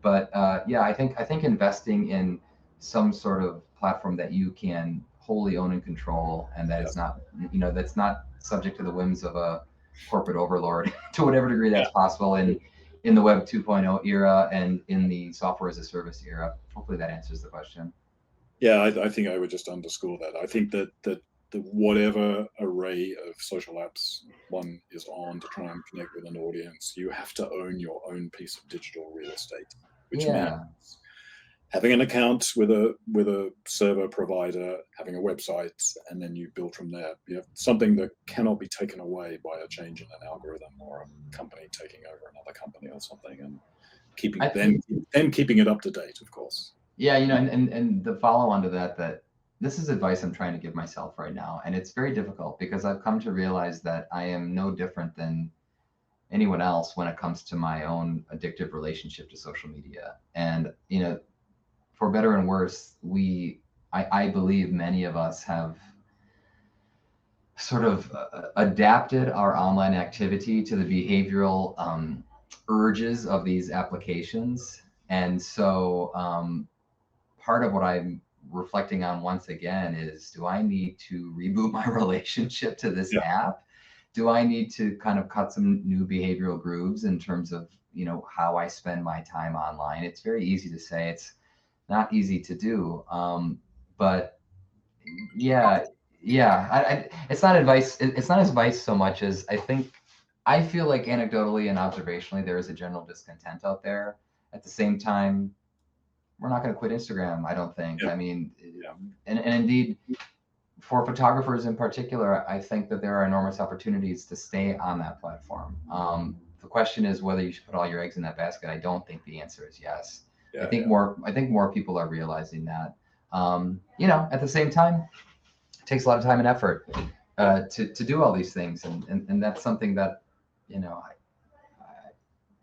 S2: I think investing in some sort of platform that you can wholly own and control, and that is not, that's not subject to the whims of a corporate overlord to whatever degree that's possible in the Web 2.0 era and in the software as a service era. Hopefully that answers the question.
S1: Yeah, I think I would just underscore that. I think that whatever array of social apps one is on to try and connect with an audience, you have to own your own piece of digital real estate, which means having an account with a server provider, having a website, and then you build from there. You have something that cannot be taken away by a change in an algorithm or a company taking over another company or something, and keeping it up to date, of course.
S2: Yeah, you know, and the follow on to that this is advice I'm trying to give myself right now, and it's very difficult because I've come to realize that I am no different than anyone else when it comes to my own addictive relationship to social media. And you know, for better and worse, I believe many of us have sort of adapted our online activity to the behavioral urges of these applications. And so part of what I'm reflecting on once again is, do I need to reboot my relationship to this app? Do I need to kind of cut some new behavioral grooves in terms of, you know, how I spend my time online? It's very easy to say, it's not easy to do. But yeah, it's not advice. It's not advice so much as I feel like anecdotally and observationally, there is a general discontent out there. At the same time, we're not going to quit Instagram, I don't think. I mean, and indeed, for photographers in particular, I think that there are enormous opportunities to stay on that platform. The question is whether you should put all your eggs in that basket. I don't think the answer is yes. I think more people are realizing that. You know, at the same time, it takes a lot of time and effort to do all these things, and that's something that, you know,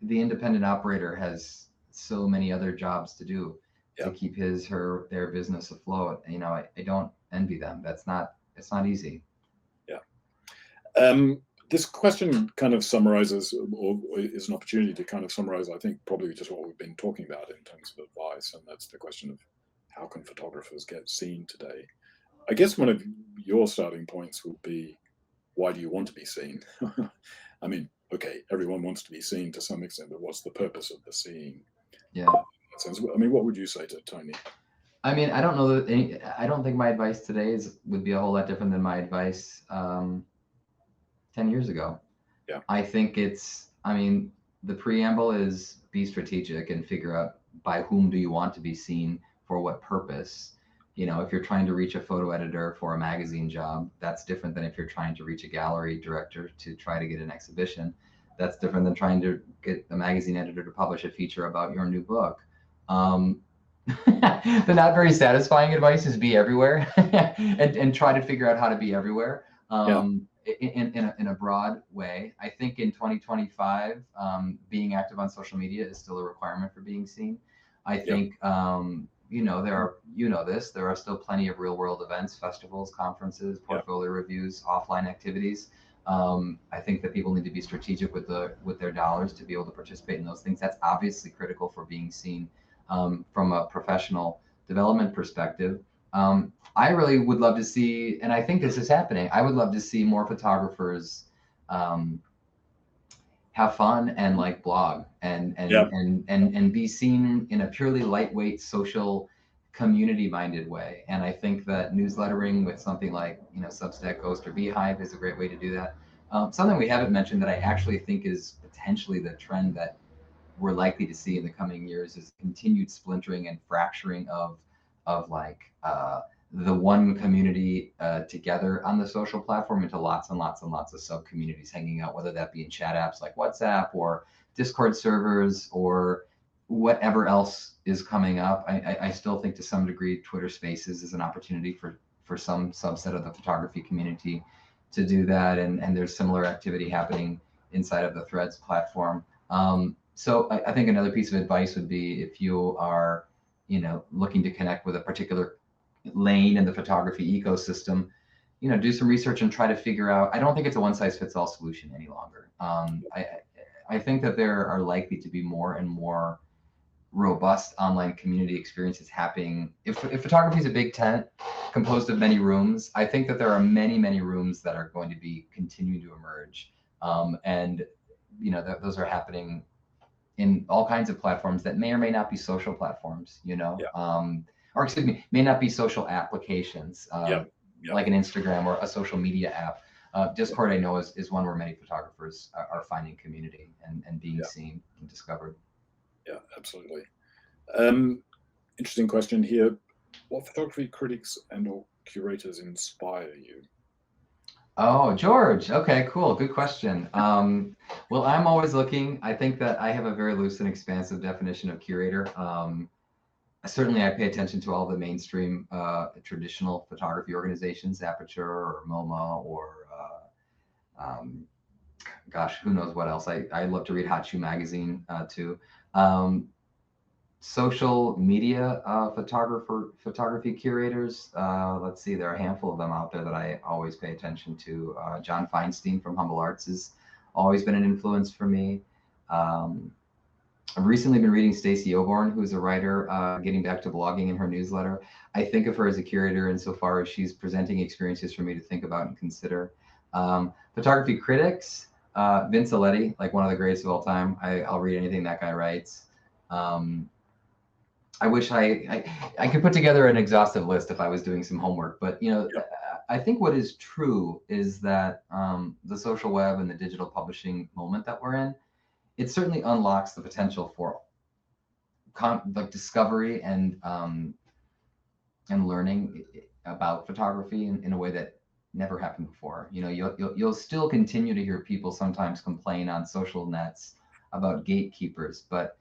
S2: the independent operator has so many other jobs to do to keep their business afloat. You know, I don't envy them. It's not easy.
S1: This question kind of summarizes, or is an opportunity to kind of summarize, I think, probably just what we've been talking about in terms of advice, and that's the question of how can photographers get seen today? I guess one of your starting points would be, why do you want to be seen? I mean, okay, everyone wants to be seen to some extent, but what's the purpose of the seeing?
S2: Yeah.
S1: I mean, what would you say to Tony?
S2: I mean, I don't know I don't think my advice today would be a whole lot different than my advice 10 years ago.
S1: Yeah.
S2: I think I mean, the preamble is be strategic and figure out by whom do you want to be seen, for what purpose. You know, if you're trying to reach a photo editor for a magazine job, that's different than if you're trying to reach a gallery director to try to get an exhibition. That's different than trying to get a magazine editor to publish a feature about your new book. The not very satisfying advice is be everywhere and try to figure out how to be everywhere in a broad way. I think in 2025, being active on social media is still a requirement for being seen. I think, you know, there are still plenty of real world events, festivals, conferences, portfolio reviews, offline activities. I think that people need to be strategic with their dollars to be able to participate in those things. That's obviously critical for being seen from a professional development perspective. I really would love to see, and I think this is happening, I would love to see more photographers have fun and like blog and be seen in a purely lightweight, social, community-minded way. And I think that newslettering with something like, you know, Substack, Ghost, or Beehive is a great way to do that. Something we haven't mentioned that I actually think is potentially the trend that we're likely to see in the coming years is continued splintering and fracturing of like the one community together on the social platform into lots and lots and lots of sub communities hanging out, whether that be in chat apps like WhatsApp or Discord servers or whatever else is coming up. I still think to some degree Twitter Spaces is an opportunity for some subset of the photography community to do that, and there's similar activity happening inside of the Threads platform. So I think another piece of advice would be, if you are, you know, looking to connect with a particular lane in the photography ecosystem, you know, do some research and try to figure out. I don't think it's a one-size-fits-all solution any longer. I think that there are likely to be more and more robust online community experiences happening. If photography is a big tent composed of many rooms, I think that there are many, many rooms that are going to be continuing to emerge. And, you know, those are happening in all kinds of platforms that may or may not be social platforms, you know, or excuse me, may not be social applications. like an Instagram or a social media app. Discord, I know, is one where many photographers are finding community and being seen and discovered.
S1: Yeah, absolutely. Interesting question here. What photography critics and or curators inspire you?
S2: Oh, George. Okay, cool. Good question. Well, I'm always looking. I think that I have a very loose and expansive definition of curator. Certainly, I pay attention to all the mainstream traditional photography organizations, Aperture or MoMA or gosh, who knows what else. I love to read Hot Shoe Magazine too. Social media photography curators. Let's see, there are a handful of them out there that I always pay attention to. John Feinstein from Humble Arts has always been an influence for me. I've recently been reading Stacey Oborn, who's a writer, getting back to blogging in her newsletter. I think of her as a curator insofar as she's presenting experiences for me to think about and consider. Photography critics, Vince Aletti, like one of the greatest of all time. I'll read anything that guy writes. I wish I could put together an exhaustive list if I was doing some homework, but I think what is true is that the social web and the digital publishing moment that we're in, it certainly unlocks the potential for like discovery and learning about photography in a way that never happened before. You'll still continue to hear people sometimes complain on social nets about gatekeepers, but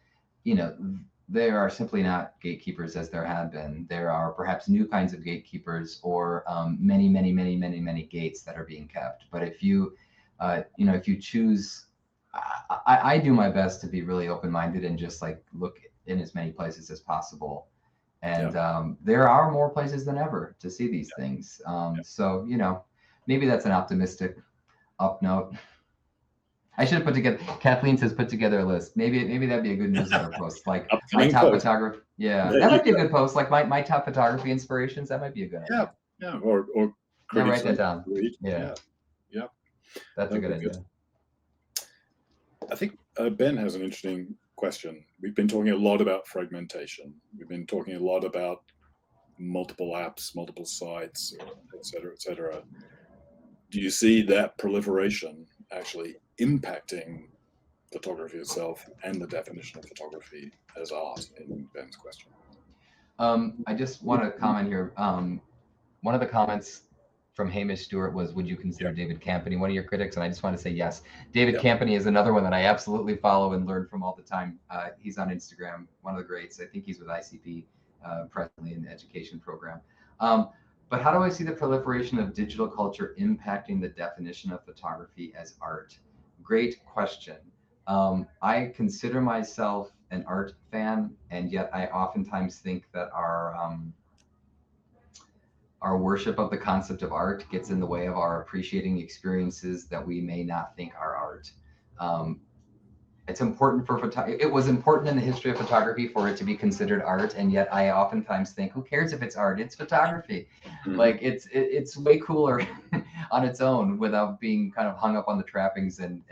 S2: there are simply not gatekeepers as there have been. There are perhaps new kinds of gatekeepers or many, many, many, many, many gates that are being kept. But if you choose, I do my best to be really open-minded and just like look in as many places as possible. And there are more places than ever to see these things. So, maybe that's an optimistic up note. I should have put together, Kathleen says, put together a list. Maybe that'd be a good newsletter post. Like my top photography. Yeah, that might be a good post. Like my top photography inspirations. That might be a good idea.
S1: Yeah. Or
S2: write that down.
S1: Yeah.
S2: That's a good idea.
S1: I think Ben has an interesting question. We've been talking a lot about fragmentation. We've been talking a lot about multiple apps, multiple sites, et cetera, et cetera. Do you see that proliferation actually impacting photography itself and the definition of photography as art in Ben's question?
S2: I just want to comment here. One of the comments from Hamish Stewart was, would you consider David Campany one of your critics? And I just want to say yes. David Campany is another one that I absolutely follow and learn from all the time. He's on Instagram, one of the greats. I think he's with ICP presently in the education program. But how do I see the proliferation of digital culture impacting the definition of photography as art? Great question. I consider myself an art fan, and yet I oftentimes think that our worship of the concept of art gets in the way of our appreciating experiences that we may not think are art. It's important for it was important in the history of photography for it to be considered art, and yet I oftentimes think, who cares if it's art? It's photography. Like it's way cooler on its own without being kind of hung up on the trappings and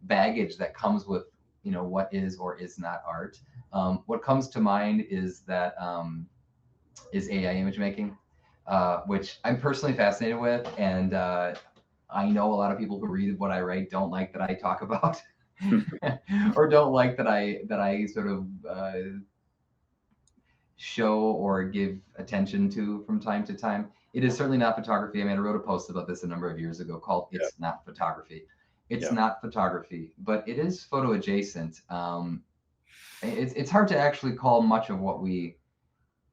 S2: baggage that comes with what is or is not art. What comes to mind is that is AI image making, which I'm personally fascinated with, and I know a lot of people who read what I write don't like that I talk about. or don't like that I sort of show or give attention to from time to time. It is certainly not photography. I mean, I wrote a post about this a number of years ago called "It's Not Photography." It's not photography, but it is photo adjacent. It's hard to actually call much of what we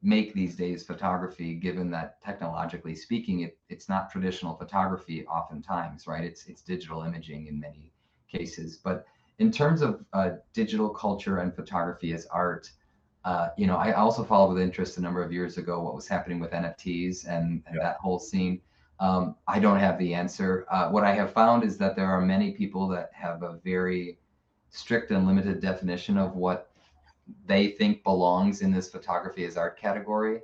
S2: make these days photography, given that technologically speaking, it's not traditional photography oftentimes, right? It's digital imaging in many cases. But in terms of digital culture and photography as art, I also followed with interest a number of years ago what was happening with NFTs and that whole scene. I don't have the answer. What I have found is that there are many people that have a very strict and limited definition of what they think belongs in this photography as art category.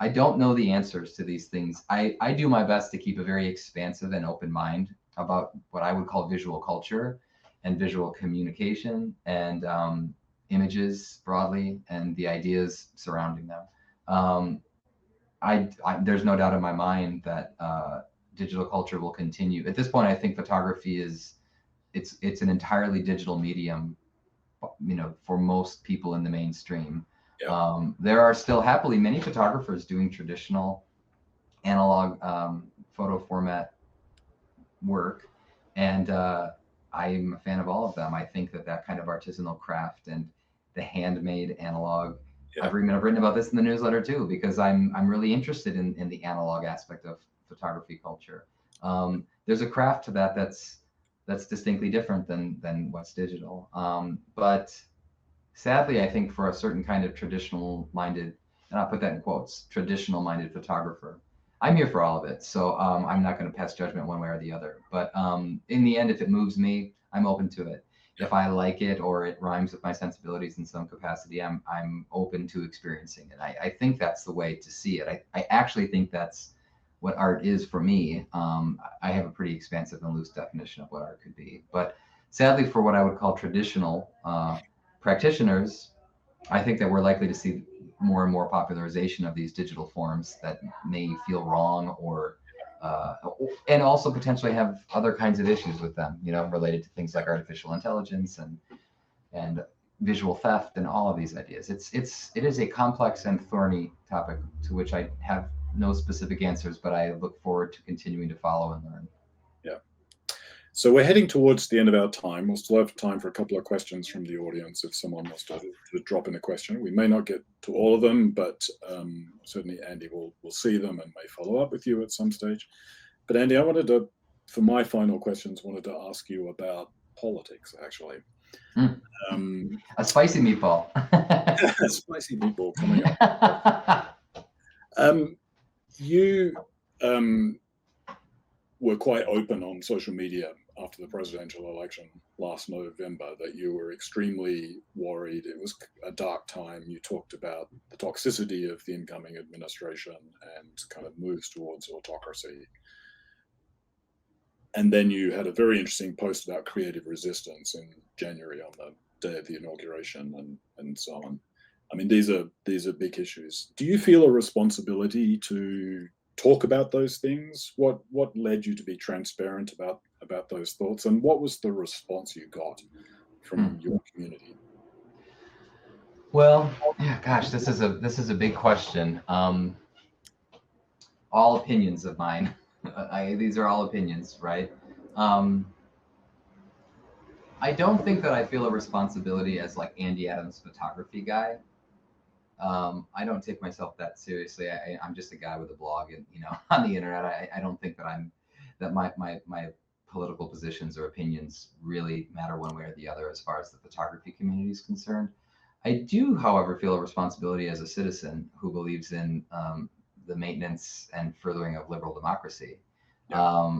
S2: I don't know the answers to these things. I do my best to keep a very expansive and open mind about what I would call visual culture and visual communication and images broadly and the ideas surrounding them. there's no doubt in my mind that digital culture will continue. At this point, I think photography it's an entirely digital medium, for most people in the mainstream.
S1: Yeah.
S2: There are still happily many photographers doing traditional analog photo format work, and I'm a fan of all of them. I think that kind of artisanal craft and the handmade analog.
S1: Yeah.
S2: I've written about this in the newsletter too, because I'm really interested in the analog aspect of photography culture. There's a craft to that that's distinctly different than what's digital. But sadly, I think for a certain kind of traditional minded, and I'll put that in quotes, traditional minded photographer, I'm here for all of it. So I'm not going to pass judgment one way or the other. But in the end, if it moves me, I'm open to it.
S1: Yeah.
S2: If I like it or it rhymes with my sensibilities in some capacity, I'm open to experiencing it. I think that's the way to see it. I actually think that's what art is for me. I have a pretty expansive and loose definition of what art could be. But sadly, for what I would call traditional practitioners, I think that we're likely to see more and more popularization of these digital forms that may feel wrong or and also potentially have other kinds of issues with them, related to things like artificial intelligence and visual theft and all of these ideas. It is a complex and thorny topic to which I have no specific answers, but I look forward to continuing to follow and learn.
S1: Yeah. So we're heading towards the end of our time. We'll still have time for a couple of questions from the audience if someone wants to drop in a question. We may not get to all of them, but certainly Andy will see them and may follow up with you at some stage. But Andy, I wanted to, for my final questions, wanted to ask you about politics, actually.
S2: A spicy meatball.
S1: Spicy meatball coming up. You were quite open on social media after the presidential election last November that you were extremely worried. It was a dark time. You talked about the toxicity of the incoming administration and kind of moves towards autocracy. And then you had a very interesting post about creative resistance in January on the day of the inauguration and so on. I mean, these are big issues. Do you feel a responsibility to talk about those things? What led you to be transparent about those thoughts, and what was the response you got from your community?
S2: Well, yeah, gosh, this is a big question. All opinions of mine. These are all opinions, right? I don't think that I feel a responsibility as like Andy Adams photography guy. I don't take myself that seriously. I'm just a guy with a blog and on the internet. I don't think that my political positions or opinions really matter one way or the other as far as the photography community is concerned. I do, however, feel a responsibility as a citizen who believes in the maintenance and furthering of liberal democracy. Yeah.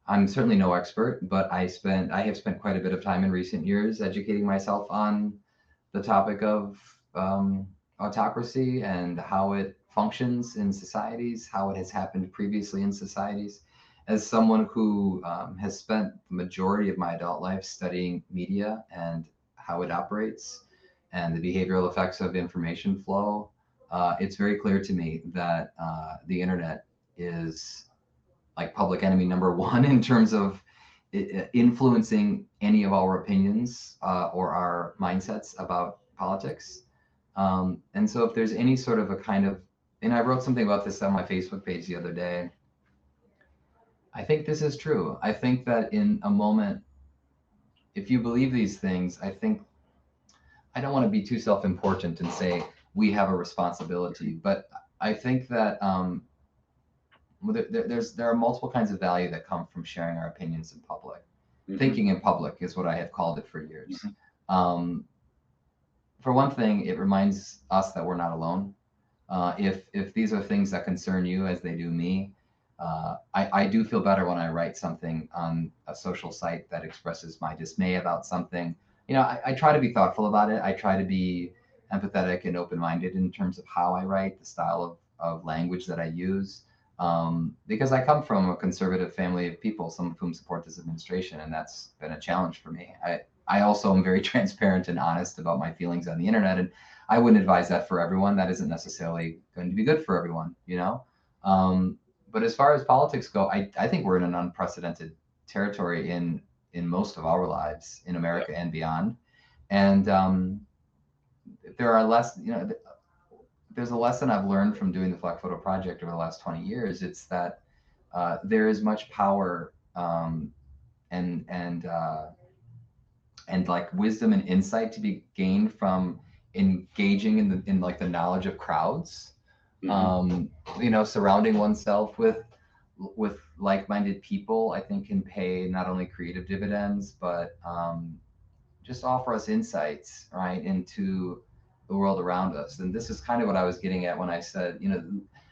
S2: I'm certainly no expert, but I have spent quite a bit of time in recent years educating myself on the topic of autocracy and how it functions in societies, how it has happened previously in societies. As someone who has spent the majority of my adult life studying media and how it operates and the behavioral effects of information flow, it's very clear to me that the internet is like public enemy number one in terms of influencing any of our opinions or our mindsets about politics. And so if there's any sort of a kind of, and I wrote something about this on my Facebook page the other day, I think this is true. I think that in a moment, if you believe these things, I don't want to be too self-important and say we have a responsibility, but I think that there are multiple kinds of value that come from sharing our opinions in public. Mm-hmm. Thinking in public is what I have called it for years. Mm-hmm. For one thing, it reminds us that we're not alone. If these are things that concern you as they do me, I do feel better when I write something on a social site that expresses my dismay about something. I try to be thoughtful about it. I try to be empathetic and open-minded in terms of how I write, the style of language that I use. Because I come from a conservative family of people, some of whom support this administration, and that's been a challenge for me. I also am very transparent and honest about my feelings on the internet, and I wouldn't advise that for everyone. That isn't necessarily going to be good for everyone, you know? But as far as politics go, I think we're in an unprecedented territory in most of our lives in America and beyond. And there are less, you know, there's a lesson I've learned from doing the FlakPhoto project over the last 20 years. It's that there is much power and like wisdom and insight to be gained from engaging in like the knowledge of crowds. You know, surrounding oneself with like-minded people, I think can pay not only creative dividends, but just offer us insights, right, into the world around us. And this is kind of what I was getting at when I said, you know,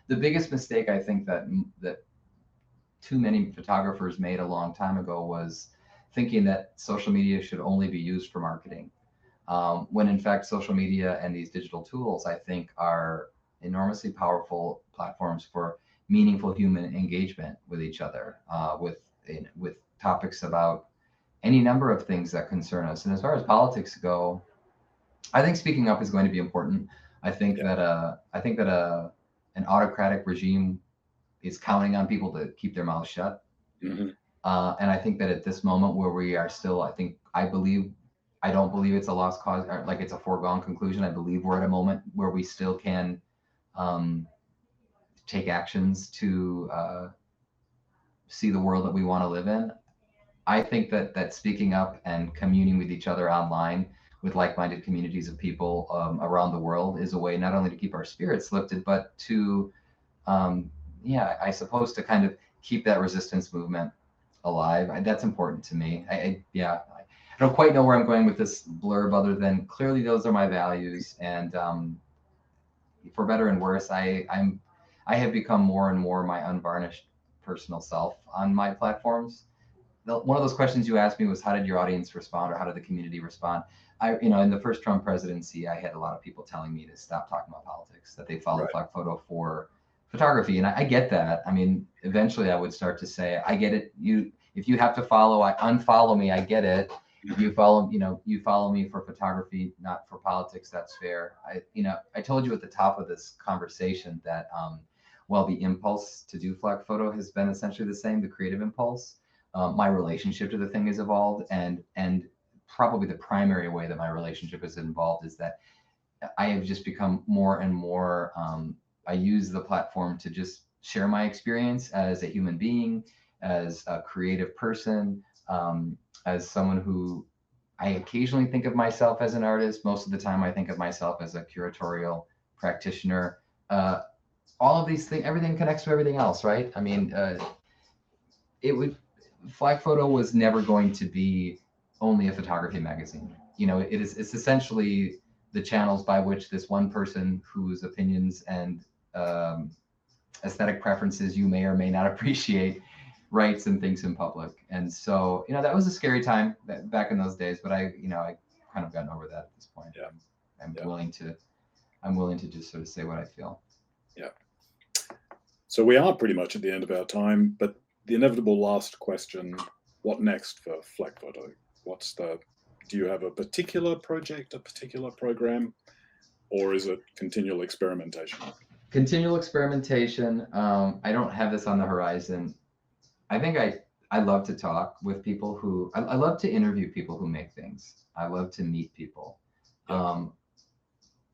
S2: the biggest mistake I think that too many photographers made a long time ago was thinking that social media should only be used for marketing. When in fact, social media and these digital tools, I think, are enormously powerful platforms for meaningful human engagement with each other, with topics about any number of things that concern us. And as far as politics go, I think speaking up is going to be important. I think that an autocratic regime is counting on people to keep their mouths shut. And I think that at this moment where we are still, I don't believe it's a lost cause, or like it's a foregone conclusion. I believe we're at a moment where we still can take actions to see the world that we want to live in. I think that speaking up and communing with each other online with like-minded communities of people around the world is a way not only to keep our spirits lifted, but to, I suppose, to kind of keep that resistance movement alive. That's important to me. I don't quite know where I'm going with this blurb, other than clearly those are my values, and for better and worse, I have become more and more my unvarnished personal self on my platforms. One of those questions you asked me was, how did your audience respond, or how did the community respond? In the first Trump presidency, I had a lot of people telling me to stop talking about politics, that they follow FlakPhoto for photography. And I get that. I mean, eventually I would start to say, I get it. If you have to follow, unfollow me. I get it. If you follow me for photography, not for politics. That's fair. I told you at the top of this conversation that while the impulse to do FlakPhoto has been essentially the same, the creative impulse, my relationship to the thing has evolved, and probably the primary way that my relationship is involved is that I have just become more and more, I use the platform to just share my experience as a human being, as a creative person, as someone who, I occasionally think of myself as an artist. Most of the time I think of myself as a curatorial practitioner. All of these things, everything connects to everything else, right? I mean, FlakPhoto was never going to be only a photography magazine. It's essentially the channels by which this one person whose opinions and aesthetic preferences you may or may not appreciate writes and thinks in public. And so, that was a scary time back in those days, but I kind of gotten over that at this point. I'm willing to just sort of say what I feel.
S1: Yeah. So we are pretty much at the end of our time, but the inevitable last question, what next for FlakPhoto? Do you have a particular project, a particular program, or is it continual experimentation?
S2: Continual experimentation. I don't have this on the horizon. I think I love to talk with people who, I love to interview people who make things. I love to meet people.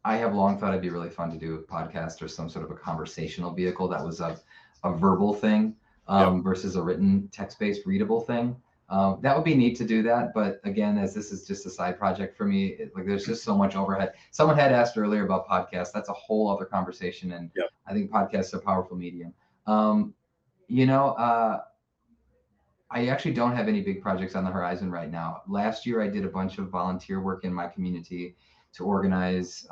S2: I have long thought it'd be really fun to do a podcast or some sort of a conversational vehicle that was a verbal thing versus a written text-based readable thing. That would be neat to do that. But again, as this is just a side project for me, there's just so much overhead. Someone had asked earlier about podcasts. That's a whole other conversation. And I think podcasts are a powerful medium. I actually don't have any big projects on the horizon right now. Last year, I did a bunch of volunteer work in my community to organize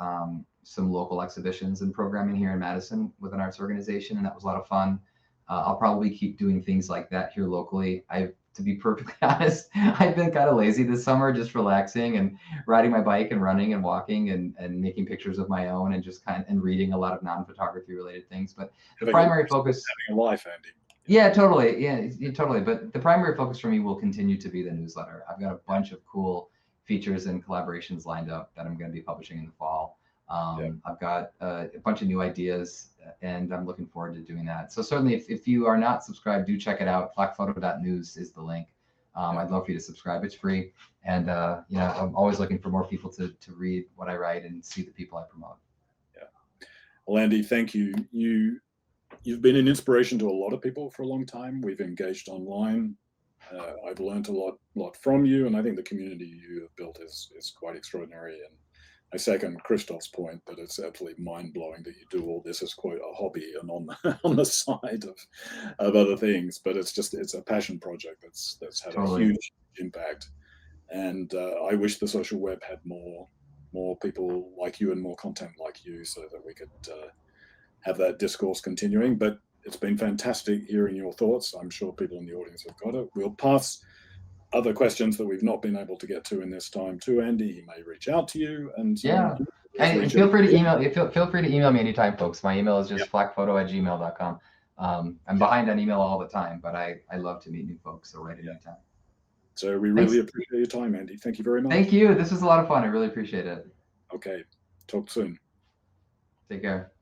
S2: some local exhibitions and programming here in Madison with an arts organization, and that was a lot of fun. I'll probably keep doing things like that here locally. I've to be perfectly honest, I've been kind of lazy this summer, just relaxing and riding my bike and running and walking and making pictures of my own and just and reading a lot of non-photography related things. But the primary focus,
S1: having a life, Andy.
S2: Yeah, totally. Yeah, totally. But the primary focus for me will continue to be the newsletter. I've got a bunch of cool features and collaborations lined up that I'm going to be publishing in the fall. I've got a bunch of new ideas, and I'm looking forward to doing that. So certainly, if you are not subscribed, do check it out. FlakPhoto.news is the link. I'd love for you to subscribe. It's free, and I'm always looking for more people to read what I write and see the people I promote.
S1: Yeah. Well, Andy, thank you. You've been an inspiration to a lot of people for a long time. We've engaged online. I've learned a lot from you, and I think the community you have built is quite extraordinary. And I second Christoph's point that it's absolutely mind-blowing that you do all this as quite a hobby and on the side of other things. But it's a passion project that's had a huge impact. And I wish the social web had more people like you and more content like you, so that we could have that discourse continuing. But it's been fantastic hearing your thoughts. I'm sure people in the audience have got it. We'll pass other questions that we've not been able to get to in this time to Andy. He may reach out to you, and
S2: and feel free to email. Feel free to email me anytime, folks. My email is just flakphoto@gmail.com. I'm behind on email all the time, but I love to meet new folks, so write anytime.
S1: So we really appreciate your time, Andy. Thank you very much.
S2: Thank you. This was a lot of fun. I really appreciate it.
S1: Okay. Talk soon.
S2: Take care.